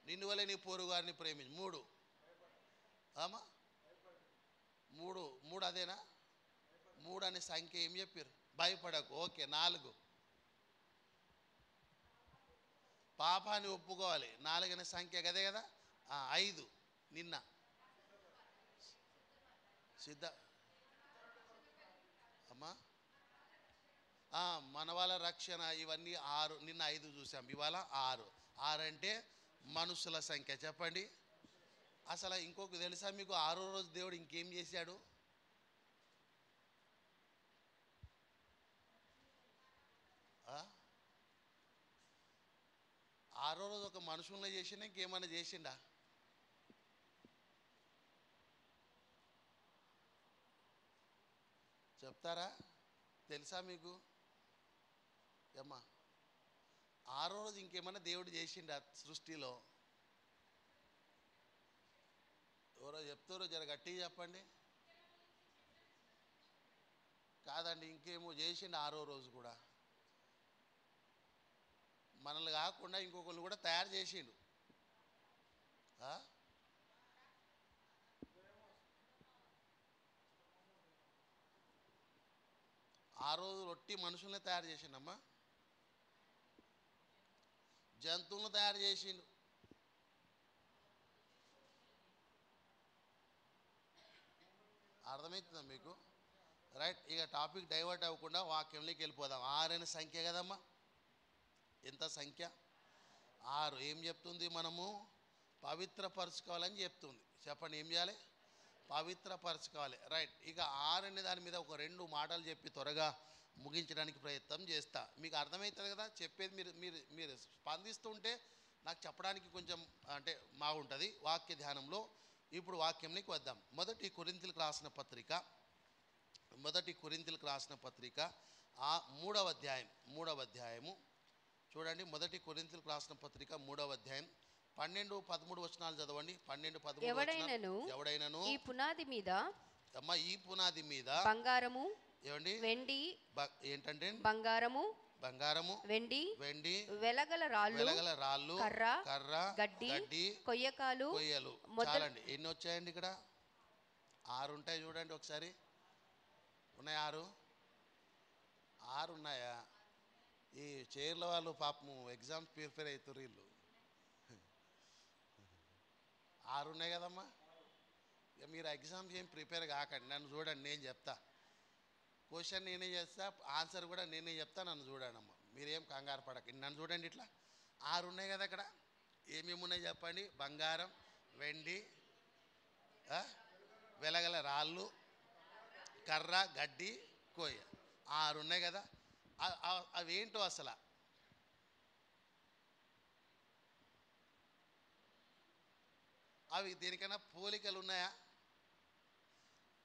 నిన్ను వలె నీ పొరుగు వారిని ప్రేమించు. 3 ఆమా 3 అదేనా? 3 అనే సంఖ్య ఏం చెప్పారు? భయపడకు. ఓకే. 4 పాపాన్ని ఒప్పుకోవాలి. 4 అనే సంఖ్య కదే కదా. 5 నిన్న సిద్ధ అమ్మా మన వాళ్ళ రక్షణ, ఇవన్నీ 6. నిన్న 5 చూసాం, ఇవాళ 6. 6 అంటే మనుషుల సంఖ్య. చెప్పండి. అసలు ఇంకొక తెలుసా మీకు? 6వ రోజు దేవుడు ఇంకేం చేశాడు? ఆరో రోజు ఒక మనుషుల్ని చేసిండా, ఇంకేమైనా చేసిండా? చెప్తారా? తెలుసా మీకు? అమ్మా 6వ రోజు ఇంకేమైనా దేవుడు చేసిండా సృష్టిలో? ఎవరో చెప్తారో జర గట్టిగా చెప్పండి. కాదండి, ఇంకేమో చేసిండు 6వ రోజు కూడా. మనల్ని కాకుండా ఇంకొకళ్ళు కూడా తయారు చేసిండు. ఆ రోజు రొట్టి మనుషుల్ని తయారు చేసిండమ్మా, జంతువులను తయారు చేసిండు. అర్థమవుతుందా మీకు? రైట్. ఇక టాపిక్ డైవర్ట్ అవ్వకుండా వాక్యంలోకి వెళ్ళిపోదాం. 6 అనే సంఖ్య కదమ్మా. ఎంత సంఖ్య? 6. ఏం చెప్తుంది? మనము పవిత్రపరచుకోవాలని చెప్తుంది. చెప్పండి, ఏం చేయాలి? పవిత్రపరచుకోవాలి. రైట్. ఇక 6 అనే దాని మీద ఒక 2 మాటలు చెప్పి త్వరగా ముగించడానికి ప్రయత్నం చేస్తా. మీకు అర్థమవుతుంది కదా చెప్పేది? మీరు మీరు మీరు స్పందిస్తుంటే నాకు చెప్పడానికి కొంచెం అంటే బాగుంటుంది వాక్య ధ్యానంలో. ఇప్పుడు వాక్యంలోకి వద్దాం. మొదటి కొరింథీయులకు రాసిన పత్రిక ఆ 3వ అధ్యాయము చూడండి. మొదటి కొరింథీయులకు రాసిన పత్రిక 3వ అధ్యాయం 12, 13 వచనాలు చదవండి. 12, 13 ఎవడైనను ఈ పునాది మీద అమ్మ ఈ పునాది మీద బంగారము ఏమండి వెండి ఏంటంటే బంగారము వెండి వెలగల రాళ్ళు కర్ర గడ్డి కొయ్యలు చాలండి. ఎన్ని వచ్చాయండి? ఇక్కడ 6 ఉంటాయి. చూడండి ఒకసారి. ఉన్నాయి 6 ఉన్నాయా? ఈ చైర్ల వాళ్ళు పాపము ఎగ్జామ్స్ ప్రిపేర్ అవుతారు. వీళ్ళు 6 ఉన్నాయి కదమ్మా. ఇక మీరు ఎగ్జామ్స్ ఏం ప్రిపేర్ కాకండి. నన్ను చూడండి, నేను చెప్తా. క్వశ్చన్ నేనే చేస్తా, ఆన్సర్ కూడా నేనే చెప్తా. నన్ను చూడండి అమ్మ, మీరేం కంగారు పడకండి. నన్ను చూడండి. ఇట్లా 6 ఉన్నాయి కదా. అక్కడ ఏమేమి ఉన్నాయి చెప్పండి? బంగారం, వెండి, వెలగల రాళ్ళు, కర్ర, గడ్డి, కోయ. 6 ఉన్నాయి కదా. అవేంటో అసలు? అవి దేనికైనా పోలికలు ఉన్నాయా?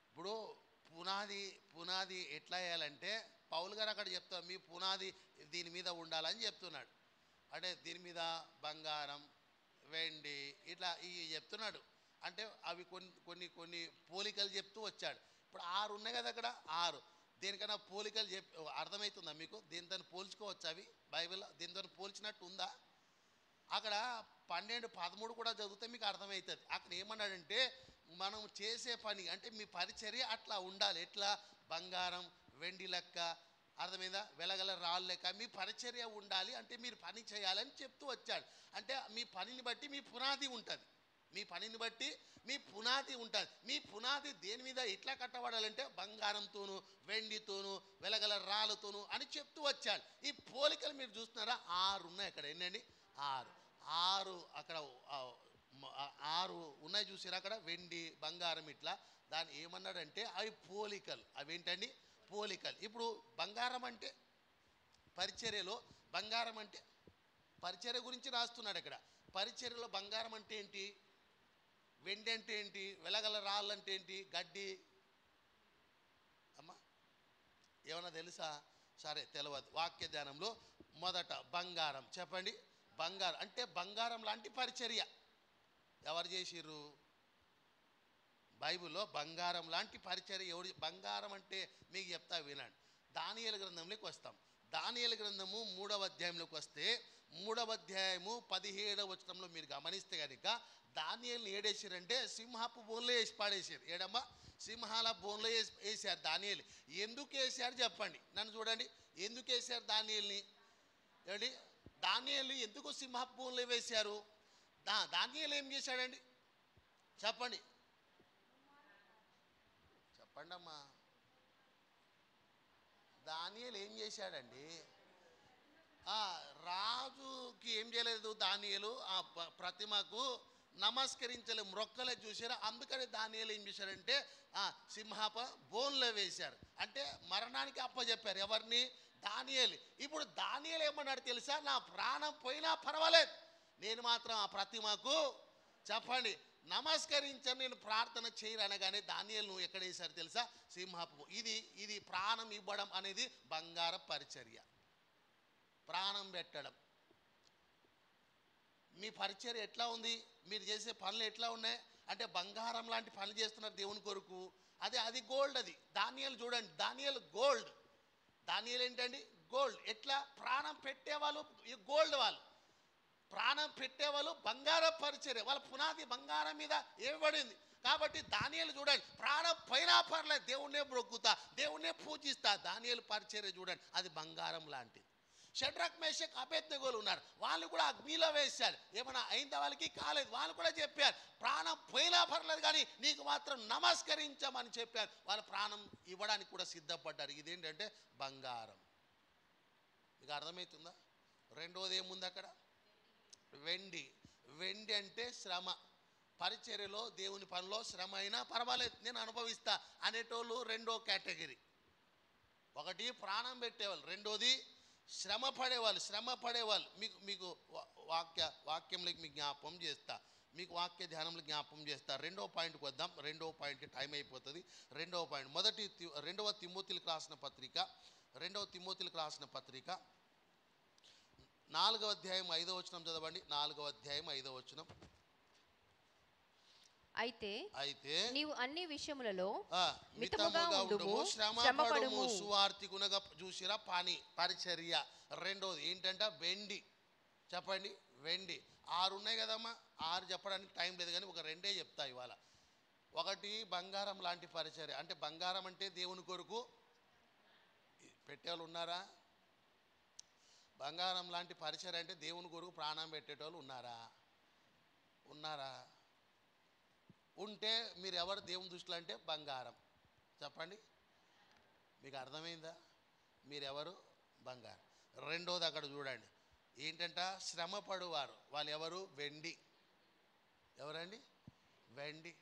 ఇప్పుడు పునాది ఎట్లా వేయాలంటే పౌలు గారు అక్కడ చెప్తారు, మీ పునాది దీని మీద ఉండాలని చెప్తున్నాడు. అంటే దీని మీద బంగారం, వెండి ఇట్లా ఇవి చెప్తున్నాడు. అంటే అవి కొన్ని పోలికలు చెప్తూ వచ్చాడు. ఇప్పుడు 6 ఉన్నాయి కదా అక్కడ. 6 దేనికైనా పోలికలు అర్థమవుతుందా మీకు? దీనితో పోల్చుకోవచ్చు అవి బైబిల్లో? దీనితో పోల్చినట్టు ఉందా? అక్కడ 12, 13 కూడా చదివితే మీకు అర్థమవుతుంది. అక్కడ ఏమన్నాడంటే మనం చేసే పని అంటే మీ పరిచర్య అట్లా ఉండాలి. ఎట్లా? బంగారం, వెండి లెక్క, అర్థమైందా? వెలగల రాళ్ళు లెక్క మీ పరిచర్య ఉండాలి. అంటే మీరు పని చేయాలని చెప్తూ వచ్చాడు. అంటే మీ పనిని బట్టి మీ పునాది ఉంటుంది. మీ పునాది దేని మీద ఎట్లా కట్టబడాలంటే బంగారంతోనూ, వెండితోనూ, వెలగల రాళ్ళతోనూ అని చెప్తూ వచ్చాడు. ఈ పోలికలు మీరు చూస్తున్నారా? 6 ఉన్నాయి అక్కడ. ఎన్నండి? 6 అక్కడ 6 ఉన్నాయి. చూసారా అక్కడ? వెండి, బంగారం ఇట్లా. దాన్ని ఏమన్నాడంటే అవి పోలికలు. అవేంటండి? పోలికలు. ఇప్పుడు బంగారం అంటే పరిచర్యలో బంగారం అంటే పరిచర్య గురించి రాస్తున్నాడు అక్కడ. పరిచర్యలో బంగారం అంటే ఏంటి? వెండి అంటే ఏంటి? వెలగల రాళ్ళు అంటే ఏంటి? గడ్డి. అమ్మా ఏమన్నా తెలుసా? సరే, తెలియదు. వాక్య ధ్యానంలో మొదట బంగారం చెప్పండి. బంగారం అంటే బంగారం లాంటి పరిచర్య ఎవరు చేసిర్రు? బైబిల్లో బంగారం లాంటి పరిచర్య ఎవరు? బంగారం అంటే మీకు చెప్తా, వినండి. దానియేలు గ్రంథంలోకి వస్తాం. దానియేలు గ్రంథము 3వ అధ్యాయంలోకి వస్తే 3వ అధ్యాయము 17వ వచనంలో మీరు గమనిస్తే కనుక దానియేలుని ఏడేసారంటే సింహపు బోన్లో వేసి పాడేసారు. ఏడమ్మా? సింహాల బోన్లో వేసారు దానియేలు. ఎందుకు వేసారు చెప్పండి? నన్ను చూడండి. ఎందుకు వేసారు దానియేలుని? ఏమండి? దానియేలు ఎందుకు సింహపు బోన్లో వేశారు? దానియేలు ఏం చేశాడండి చెప్పండి? చెప్పండి అమ్మా. దానియేలు ఏం చేశాడండి? రాజుకి ఏం చేయలేదు దానియేలు. ఆ ప్రతిమకు నమస్కరించలే, మ్రొక్కలే చూశారు. అందుకని దానియేలు ఏం చేశారంటే సింహప బోన్లో వేశారు. అంటే మరణానికి అప్పచెప్పారు. ఎవరిని? దానియేలు. ఇప్పుడు దానియేలు ఏమన్నాడు తెలుసా? నా ప్రాణం పోయినా పర్వాలేదు, నేను మాత్రం ఆ ప్రతిమకు చెప్పండి నమస్కరించని, నేను ప్రార్థన చేయను అనగానే దానియేలు నువ్వు ఎక్కడ వేశారు తెలుసా? సింహపు. ఇది ప్రాణం ఇవ్వడం అనేది బంగార పరిచర్య. ప్రాణం పెట్టడం. మీ పరిచర్య ఎట్లా ఉంది? మీరు చేసే పనులు ఎట్లా ఉన్నాయి అంటే బంగారం లాంటి పనులు చేస్తున్నారు దేవుని కొరకు. అది గోల్డ్. అది దానియేలు చూడండి. దానియేలు గోల్డ్. దానియేలు ఏంటండి? గోల్డ్. ఎట్లా? ప్రాణం పెట్టేవాళ్ళు గోల్డ్. వాళ్ళు ప్రాణం పెట్టేవాళ్ళు బంగార పరిచర్య. వాళ్ళ పునాది బంగారం మీద ఏమబడింది. కాబట్టి దానియేలు చూడండి, ప్రాణం పైనా పర్లేదు, దేవుణ్ణే మొక్కుతా, దేవుణ్ణే పూజిస్తా. దానియేలు పరిచర్య చూడండి, అది బంగారం లాంటిది. షడ్రక్, మేషక్, అబేద్నెగోలు ఉన్నారు. వాళ్ళు కూడా అగ్నిలో వేశారు. ఏమైనా అయిందా? వాళ్ళకి కాలేదు. వాళ్ళు కూడా చెప్పారు ప్రాణం పోయినా పర్లేదు కానీ నీకు మాత్రం నమస్కరించమని చెప్పారు. వాళ్ళ ప్రాణం ఇవ్వడానికి కూడా సిద్ధపడ్డారు. ఇదేంటంటే బంగారం. మీకు అర్థమవుతుందా? రెండోది ఏముంది అక్కడ? వెండి. వెండి అంటే శ్రమ. పరిచర్యలో దేవుని పనిలో శ్రమ అయినా పర్వాలేదు, నేను అనుభవిస్తా అనేటోళ్ళు రెండో కేటగిరీ. ఒకటి ప్రాణం పెట్టేవాళ్ళు, రెండోది శ్రమ పడేవాళ్ళు. మీకు వాక్యంలోకి మీకు జ్ఞాపం చేస్తా, మీకు వాక్య ధ్యానంలో జ్ఞాపం చేస్తా. రెండో పాయింట్కి వద్దాం. రెండో పాయింట్కి టైం అయిపోతుంది. రెండవ పాయింట్ రెండవ తిమోతిలకు రాసిన పత్రిక 4వ అధ్యాయం 5వ వచనం చదవండి. 4వ అధ్యాయం 5వ వచనం. అయితే నీవు అన్ని విషయములలో మితముగా ఉండుము, శ్రమపడుము, సువార్తికునగా చూసిరా పని పరిచర్య. రెండోది ఏంటంటే వెండి. చెప్పండి, వెండి. 6 ఉన్నాయి కదమ్మా, 6 చెప్పడానికి టైం లేదు కానీ ఒక 2 చెప్తా ఇవాళ. ఒకటి బంగారం లాంటి పరిచర్య. అంటే బంగారం అంటే దేవుని కొరకు పెట్టేవాళ్ళు ఉన్నారా? బంగారం లాంటి పరిచర్య అంటే దేవుని కొరకు ప్రాణం పెట్టేటోళ్ళు ఉన్నారా? ఉంటే మీరు ఎవరు దేవుని దృష్టిలో అంటే బంగారం. చెప్పండి, మీకు అర్థమైందా? మీరెవరు? బంగారం. రెండోది అక్కడ చూడండి ఏంటంట, శ్రమ పడువారు. వాళ్ళు ఎవరు? వెండి. ఎవరండి? వెండి.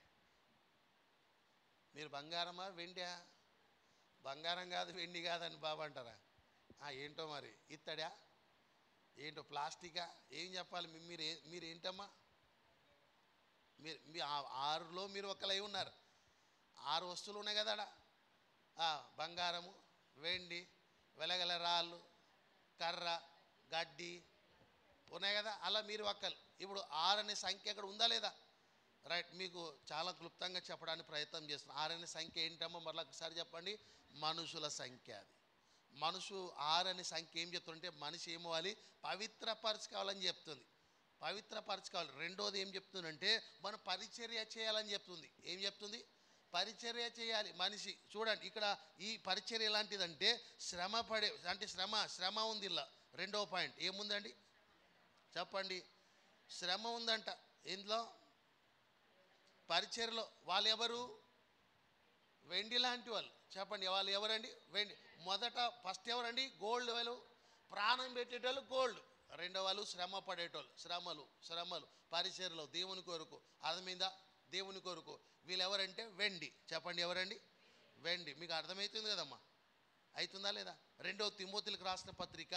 మీరు బంగారమా వెండా? బంగారం కాదు వెండి కాదని బాబు అంటారా? ఏంటో మరి, ఇత్తడా ఏంటో, ప్లాస్టికా, ఏం చెప్పాలి? మీరు ఏంటమ్మా? మీ 6లో మీరు ఒకలై ఉన్నారు. 6 వస్తువులు ఉన్నాయి కదా. బంగారము, వెండి, వెలగల రాళ్ళు, కర్ర, గడ్డి ఉన్నాయి కదా. అలా మీరు ఒక్కలు. ఇప్పుడు 6 అనే సంఖ్య అక్కడ ఉందా లేదా? రైట్. మీకు చాలా క్లుప్తంగా చెప్పడానికి ప్రయత్నం చేస్తున్నాను. 6 అనే సంఖ్య ఏంటమ్మా? మరలా ఒకసారి చెప్పండి. మనుషుల సంఖ్య. అది 6 అనే సంఖ్య ఏం చెప్తుందంటే మనిషి ఏమవ్వాలి? పవిత్రపరచుకోవాలని చెప్తుంది. పవిత్రపరచుకోవాలి. రెండోది ఏం చెప్తుందంటే మనం పరిచర్య చేయాలని చెప్తుంది. ఏం చెప్తుంది? పరిచర్య చేయాలి మనిషి. చూడండి ఇక్కడ ఈ పరిచర్య ఎలాంటిదంటే అంటే శ్రమ ఉంది. ఇలా రెండో పాయింట్ ఏముందండి? చెప్పండి. శ్రమ ఉందంట. ఇందులో పరిచర్యలో వాళ్ళు ఎవరు? వెండి లాంటి వాళ్ళు. చెప్పండి, వాళ్ళు ఎవరండి? వెండి. ఫస్ట్ ఎవరండి? గోల్డ్. వాళ్ళు ప్రాణం పెట్టేటోళ్ళు గోల్డ్. రెండో వాళ్ళు శ్రమ పడేటోళ్ళు. శ్రమలు పరిచర్యలో దేవుని కొరకు. అర్థమైందా? దేవుని కొరకు. వీళ్ళు ఎవరంటే వెండి. చెప్పండి, ఎవరండి? వెండి. మీకు అర్థమవుతుంది కదమ్మా? అవుతుందా లేదా? 2వ తిమోతిలకు రాసిన పత్రిక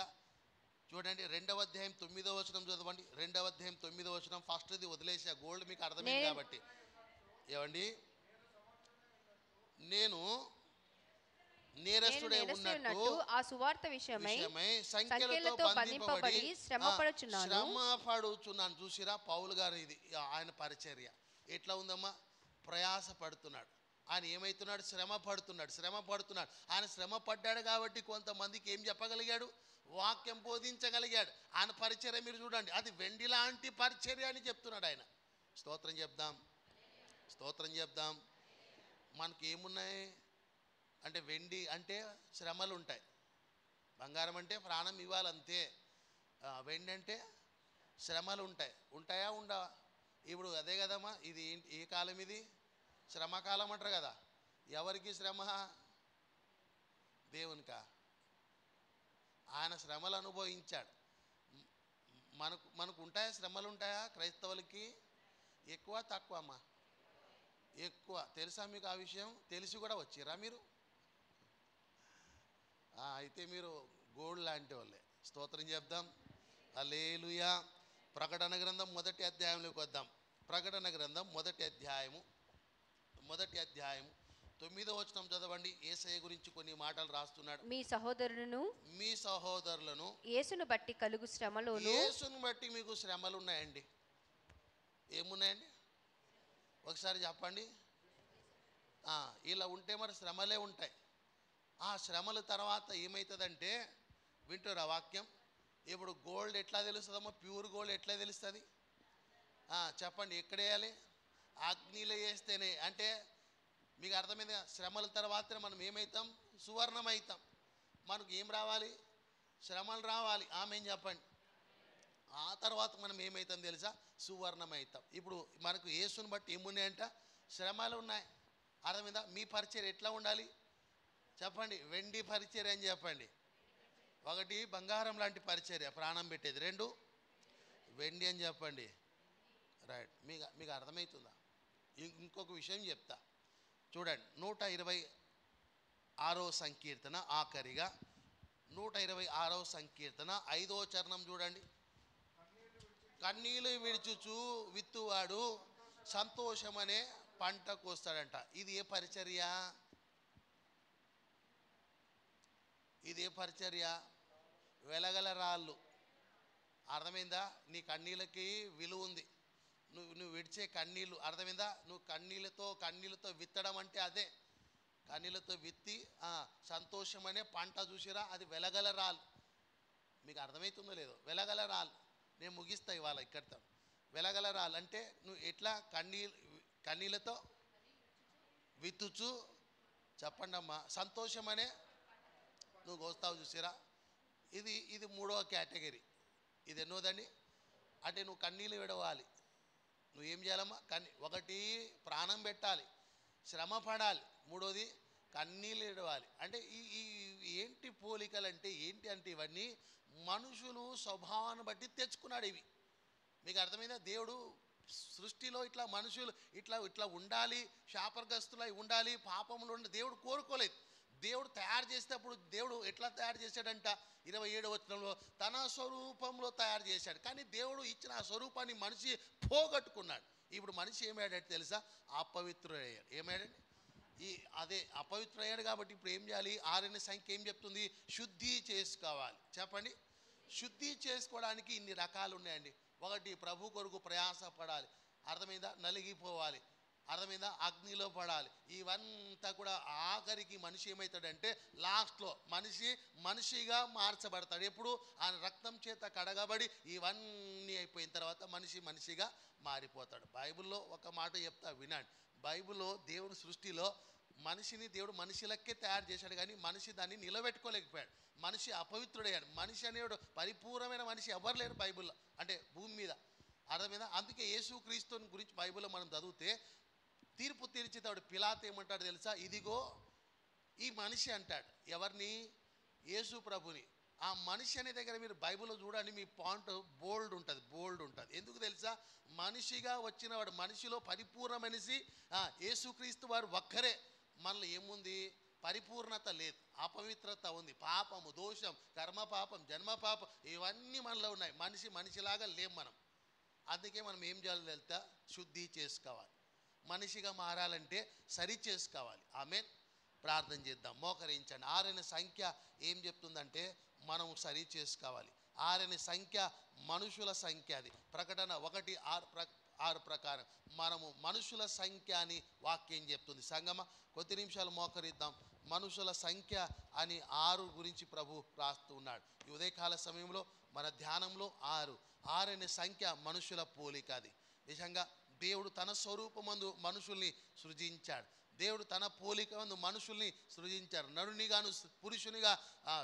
చూడండి, 2వ అధ్యాయం 9వ వచనం చదవండి. 2వ అధ్యాయం 9వ వచనం. ఫస్ట్ది వదిలేసా, గోల్డ్ మీకు అర్థమైంది కాబట్టి. ఏమండి? నేను నేరస్తుడే ఉన్నట్టు ఆ సువార్త విషయమై సంఖ్యలతో బంధింపబడి శ్రమ పడుచున్నాను. చూసిరా పౌలు గారు, ఇది ఆయన పరిచర్య ఎట్లా ఉందమ్మా? ప్రయాస పడుతున్నాడు. ఆయన ఏమైతున్నాడు? శ్రమ పడుతున్నాడు. ఆయన శ్రమ పడ్డాడు కాబట్టి కొంతమందికి ఏం చెప్పగలిగాడు? వాక్యం బోధించగలిగాడు. ఆయన పరిచర్య మీరు చూడండి, అది వెండి లాంటి పరిచర్య అని చెప్తున్నాడు ఆయన. స్తోత్రం చెప్దాం. మనకి ఏమున్నాయి అంటే వెండి అంటే శ్రమలు ఉంటాయి. బంగారం అంటే ప్రాణం ఇవ్వాలంతే. వెండి అంటే శ్రమలు ఉంటాయా? ఉండవా? ఇప్పుడు అదే కదమ్మా. ఇది ఏ కాలం? ఇది శ్రమకాలం అంటారు కదా. ఎవరికి శ్రమ? దేవునికా? ఆయన శ్రమలు అనుభవించాడు. మనకు ఉంటాయా? శ్రమలు ఉంటాయా? క్రైస్తవులకి ఎక్కువ తక్కువ అమ్మా? ఎక్కువ. తెలుసా మీకు ఆ విషయం? తెలిసి కూడా వచ్చిరా మీరు? అయితే మీరు గోల్డ్ లాంటి వాళ్ళే. స్తోత్రం చెప్దాం. హల్లెలూయా. ప్రకటన గ్రంథం 1వ అధ్యాయంలోకి వద్దాం. ప్రకటన గ్రంథం 1వ అధ్యాయము 9వ వచనం చదవండి. యేసయ్య గురించి కొన్ని మాటలు రాస్తున్నాడు. మీ సహోదరులను యేసును బట్టి కలుగు శ్రమలోను. యేసును బట్టి మీకు శ్రమలు ఉన్నాయండి. ఏమున్నాయండి? ఒకసారి చెప్పండి. ఇలా ఉంటే మరి శ్రమలే ఉంటాయి. ఆ శ్రమల తర్వాత ఏమవుతుందంటే, వింటురా వాక్యం. ఇప్పుడు గోల్డ్ ఎట్లా తెలుస్తుందమ్మా? ప్యూర్ గోల్డ్ ఎట్లా తెలుస్తుంది? చెప్పండి, ఎక్కడ వేయాలి? అగ్నిలో వేస్తేనే. అంటే మీకు అర్థమైంది. శ్రమల తర్వాత మనం ఏమవుతాం? సువర్ణం అవుతాం. మనకు ఏం రావాలి? శ్రమలు రావాలి. ఆమె చెప్పండి. ఆ తర్వాత మనం ఏమవుతాం తెలుసా? సువర్ణం అవుతాం. ఇప్పుడు మనకు యేసుని బట్టి ఏమున్నాయంట? శ్రమలు ఉన్నాయి. అర్థమైందా? మీ పరిచర్య ఎట్లా ఉండాలి చెప్పండి? వెండి పరిచర్య అని చెప్పండి. ఒకటి బంగారం లాంటి పరిచర్య, ప్రాణం పెట్టేది. రెండు వెండి అని చెప్పండి. రైట్, మీకు అర్థమవుతుందా? ఇంకొక విషయం చెప్తా చూడండి. 126వ సంకీర్తన, ఆఖరిగా 126వ సంకీర్తన 5వ చరణం చూడండి. కన్నీళ్ళు విడుచుచు విత్తువాడు సంతోషమనే పంట కోస్తాడంట. ఇది ఏ పరిచర్య? ఇది ఏ పరిచర్య? వెలగల రాళ్ళు. అర్థమైందా? నీ కన్నీళ్ళకి విలువ ఉంది. నువ్వు విడిచే కన్నీళ్ళు, అర్థమైందా? నువ్వు కన్నీళ్ళతో విత్తడం అంటే అదే. కన్నీళ్ళతో విత్తి సంతోషం అనే పంట చూసిరా, అది వెలగల రాళ్ళు. మీకు అర్థమవుతుందో లేదో? వెలగల రాళ్ళు. నేను ముగిస్తా ఇవాళ ఇక్కడితో. వెలగల రాళ్ళు అంటే నువ్వు ఎట్లా కన్నీళ్ళతో విత్తుచు, చెప్పండి అమ్మా, సంతోషం అనే నువ్వు కోస్తావు చూసిరా. ఇది మూడవ కేటగిరీ. ఇది ఎన్నోదండి అంటే నువ్వు కన్నీళ్ళు విడవాలి. నువ్వేం చేయాలమ్మా? ఒకటి ప్రాణం పెట్టాలి, శ్రమ పడాలి. మూడోది కన్నీళ్ళు విడవాలి. అంటే ఈ ఏంటి పోలికలు అంటే ఏంటి అంటే ఇవన్నీ మనుషులు స్వభావాన్ని బట్టి తెచ్చుకున్నాడు ఇవి. మీకు అర్థమైందా? దేవుడు సృష్టిలో ఇట్లా మనుషులు ఇట్లా ఉండాలి, శాపగ్రస్తులై ఉండాలి, పాపములు ఉండాలి దేవుడు కోరుకోలేదు. దేవుడు తయారు చేసేటప్పుడు దేవుడు ఎట్లా తయారు చేశాడంట? 27వ వచనంలో తన స్వరూపంలో తయారు చేశాడు. కానీ దేవుడు ఇచ్చిన ఆ స్వరూపాన్ని మనిషి పోగొట్టుకున్నాడు. ఇప్పుడు మనిషి ఏమయ్యాడంటే తెలుసా? అపవిత్రుడయ్యాడు. ఏమయ్యాడండి? అదే అపవిత్రుడయ్యాడు. కాబట్టి ఇప్పుడు ఏం చేయాలి? 6 సంఖ్య ఏం చెప్తుంది? శుద్ధి చేసుకోవాలి. చెప్పండి. శుద్ధి చేసుకోవడానికి ఇన్ని రకాలు ఉన్నాయండి. ఒకటి ప్రభు కొరకు ప్రయాసపడాలి. అర్థమైందా? నలిగిపోవాలి. అర్థమైందా? అగ్నిలో పడాలి. ఇవంతా కూడా ఆఖరికి మనిషి ఏమవుతాడంటే లాస్ట్లో మనిషిగా మార్చబడతాడు. ఎప్పుడు? ఆయన రక్తం చేత కడగబడి ఇవన్నీ అయిపోయిన తర్వాత మనిషిగా మారిపోతాడు. బైబిల్లో ఒక మాట చెప్తా వినండి. బైబిల్లో దేవుని సృష్టిలో దేవుడు మనిషిలకే తయారు చేశాడు, కానీ మనిషి దాన్ని నిలబెట్టుకోలేకపోయాడు. మనిషి అపవిత్రుడయ్యాడు. మనిషి అనేవాడు పరిపూర్ణమైన మనిషి ఎవరు లేరు బైబిల్లో, అంటే భూమి మీద. అర్థమైందా? అందుకే యేసుక్రీస్తుని గురించి బైబిల్లో మనం చదివితే తీర్పు తీర్చేవాడు పిలాతు ఏమంటాడు తెలుసా? ఇదిగో ఈ మనిషి అంటాడు. ఎవరిని? యేసు ప్రభుని. ఆ మనిషి అనే దగ్గర మీరు బైబిల్లో చూడండి, మీ పాయింట్ బోల్డ్ ఉంటుంది. ఎందుకు తెలుసా? మనిషిగా వచ్చినవాడు, మనిషిలో పరిపూర్ణ మనిషి యేసుక్రీస్తు వారు ఒక్కరే. మనలో ఏముంది? పరిపూర్ణత లేదు, అపవిత్రత ఉంది, పాపము, దోషం, కర్మ పాపం, జన్మ పాపం, ఇవన్నీ మనలో ఉన్నాయి. మనిషిలాగా లేం మనం. అందుకే మనం ఏం చేయాలి తెలుసా? శుద్ధి చేసుకోవాలి. మనిషిగా మారాలంటే సరి చేసుకోవాలి. ఆమేన్. ప్రార్థన చేద్దాం, మోకరించండి. 6 సంఖ్య ఏం చెప్తుందంటే మనం సరి చేసుకోవాలి. 6 సంఖ్య మనుషుల సంఖ్య. అది ప్రకటన 1:6 ప్రకారం మనము మనుషుల సంఖ్య అని వాక్యం చెప్తుంది. సంగమ కొద్ది నిమిషాలు మోకరిద్దాం. మనుషుల సంఖ్య అని 6 గురించి ప్రభు రాస్తూ ఉన్నాడు. ఈ ఉదయకాల సమయంలో మన ధ్యానంలో 6 అనే సంఖ్య మనుషుల పోలిక. అది నిజంగా దేవుడు తన స్వరూపమందు మనుషుల్ని సృజించాడు. దేవుడు తన పోలిక మందు మనుషుల్ని సృజించారు. నరుని గాను పురుషునిగా,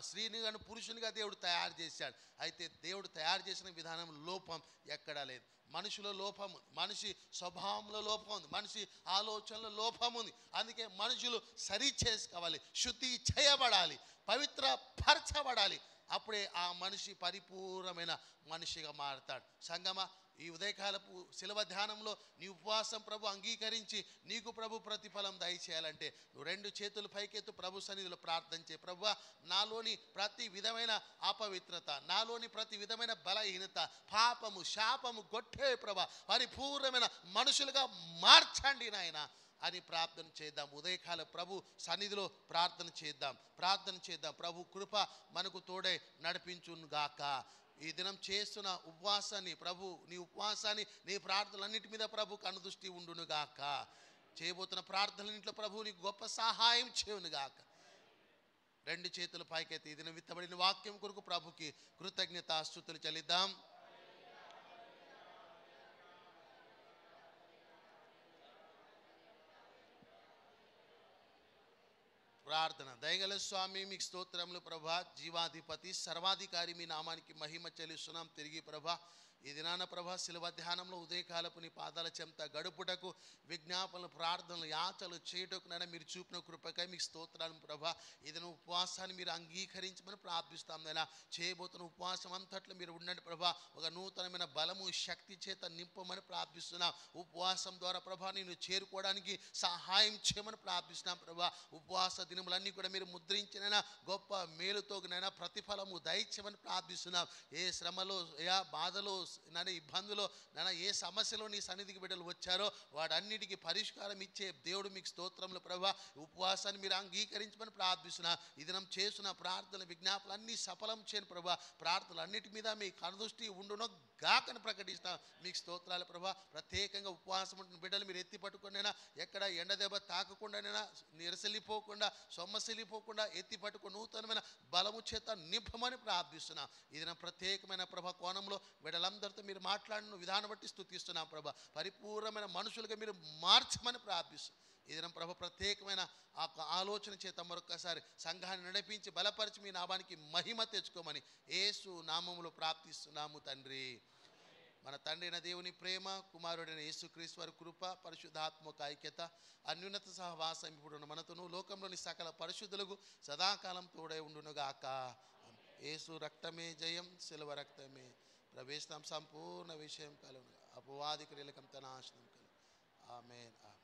స్త్రీని గాను పురుషునిగా దేవుడు తయారు చేశాడు. అయితే దేవుడు తయారు చేసిన విధానం లోపం ఎక్కడా లేదు. మనిషిలో లోపం ఉంది, మనిషి స్వభావంలో లోపం ఉంది, మనిషి ఆలోచనలో లోపం ఉంది. అందుకే మనుషులు సరి చేసుకోవాలి, శుద్ధి చేయబడాలి, పవిత్రపరచబడాలి. అప్పుడే ఆ మనిషి పరిపూర్ణమైన మనిషిగా మారతాడు. సంగమ ఈ ఉదయకాలపు శిలువ ధ్యానంలో నీ ఉపవాసం ప్రభు అంగీకరించి నీకు ప్రభు ప్రతిఫలం దయచేయాలంటే నువ్వు 2 చేతులు పైకెత్తు, ప్రభు సన్నిధిలో ప్రార్థన చేయి. ప్రభువా, నాలోని ప్రతి విధమైన అపవిత్రత, నాలోని ప్రతి విధమైన బలహీనత, పాపము, శాపము కొట్టే ప్రభా, పరిపూర్ణమైన మనుషులుగా మార్చండి నాయన అని ప్రార్థన చేద్దాం. ఉదయకాల ప్రభు సన్నిధిలో ప్రార్థన చేద్దాం. ప్రభు కృప మనకు తోడై నడిపించును గాక. ఈ దినం చేస్తున్న ఉపవాసాన్ని ప్రభు, నీ ఉపవాసాన్ని, నీ ప్రార్థనలన్నిటి మీద ప్రభు కనుదృష్టి ఉండును గాక. చేయబోతున్న ప్రార్థనలన్నింటిలో ప్రభు నీకు గొప్ప సహాయం చేయును గాక. 2 చేతుల పైకెత్తి ఈ దినం విత్తబడిన వాక్యం కొరకు ప్రభుకి కృతజ్ఞతాస్తుతులు చెల్లిద్దాం. ప్రార్థన. దయగల స్వామి, మీకు స్తోత్రములు ప్రభా. జీవాధిపతి, సర్వాధికారి మీ నామానికి మహిమ చెల్లిస్తున్నాం. తిరిగి ప్రభా ఈ దినాన ప్రభా శిలువ ధ్యానంలో ఉదయకాలపు నీ పాదాల చెంత గడుపుటకు విజ్ఞాపనలు ప్రార్థనలు యాచలు చేయుటకు నైనా మీరు చూపిన కృపకై మీకు స్తోత్రాలు ప్రభా. ఇది ఉపవాసాన్ని మీరు అంగీకరించమని ప్రార్థిస్తాం నైనా. చేయబోతున్న ఉపవాసం అంతట్లో మీరు ఉండండి ప్రభా. ఒక నూతనమైన బలము శక్తి చేత నింపమని ప్రార్థిస్తున్నాం. ఉపవాసం ద్వారా ప్రభా నేను చేరుకోవడానికి సహాయం చేయమని ప్రార్థిస్తున్నాం ప్రభా. ఉపవాస దినములన్నీ కూడా మీరు ముద్రించినైనా గొప్ప మేలుతో నైనా ప్రతిఫలము దయచేయమని ప్రార్థిస్తున్నాం. ఏ శ్రమలో ఏ బాధలో నన్ను ఇబ్బందులో నన్ను ఏ సమస్యలో నీ సన్నిధికి బిడ్డలు వచ్చారో వాటన్నిటికీ పరిష్కారం ఇచ్చే దేవుడు మీకు స్తోత్రములు ప్రభా. ఉపవాసాన్ని మీరు అంగీకరించమని ప్రార్థిస్తున్నా. ఈ దినం చేస్తున్న ప్రార్థన విజ్ఞాపనలు అన్నీ సఫలం చేయను ప్రభా. ప్రార్థనలు అన్నిటి మీద మీ కనుదృష్టి ఉండునో గాకని ప్రకటిస్తాం. మీకు స్తోత్రాలు ప్రభా. ప్రత్యేకంగా ఉపవాసం ఉంటున్న బిడ్డలు మీరు ఎత్తి పట్టుకునైనా ఎక్కడ ఎండ దెబ్బ తాకకుండానైనా నిరసలిపోకుండా సొమ్మసిలిపోకుండా ఎత్తి పట్టుకుని నూతనమైన బలము చేత నింపమని ప్రార్థిస్తున్నాం. ఇది నా ప్రత్యేకమైన ప్రభా కోణంలో బిడ్డలందరితో మీరు మాట్లాడిన విధానం బట్టి స్తుతిస్తున్నాం ప్రభా. పరిపూర్ణమైన మనుషులుగా మీరు మార్చమని ప్రార్థిస్తున్నాం. ఇది నా ప్రభ ప్రత్యేకమైన ఆ ఆలోచన చేత మరొకసారి సంఘాన్ని నడిపించి బలపరిచి మీ నామానికి మహిమ తెచ్చుకోమని యేసు నామములో ప్రార్థిస్తున్నాము తండ్రి. మన తండ్రి అయిన దేవుని ప్రేమ, కుమారుడైన యేసుక్రీస్తు వారి కృప, పరిశుద్ధాత్మక ఐక్యత, అన్యున్నత సహవాసం ఇప్పుడున్న మనతోను లోకంలోని సకల పరిశుద్ధులకు సదాకాలం తోడై ఉండునుగాక. యేసు రక్తమే జయం, శిలువ రక్తమే ప్రవేశం, సంపూర్ణ విషయం కలుగును. అపవాది క్రియలకంత నాశనం కలుగు. ఆమేన్.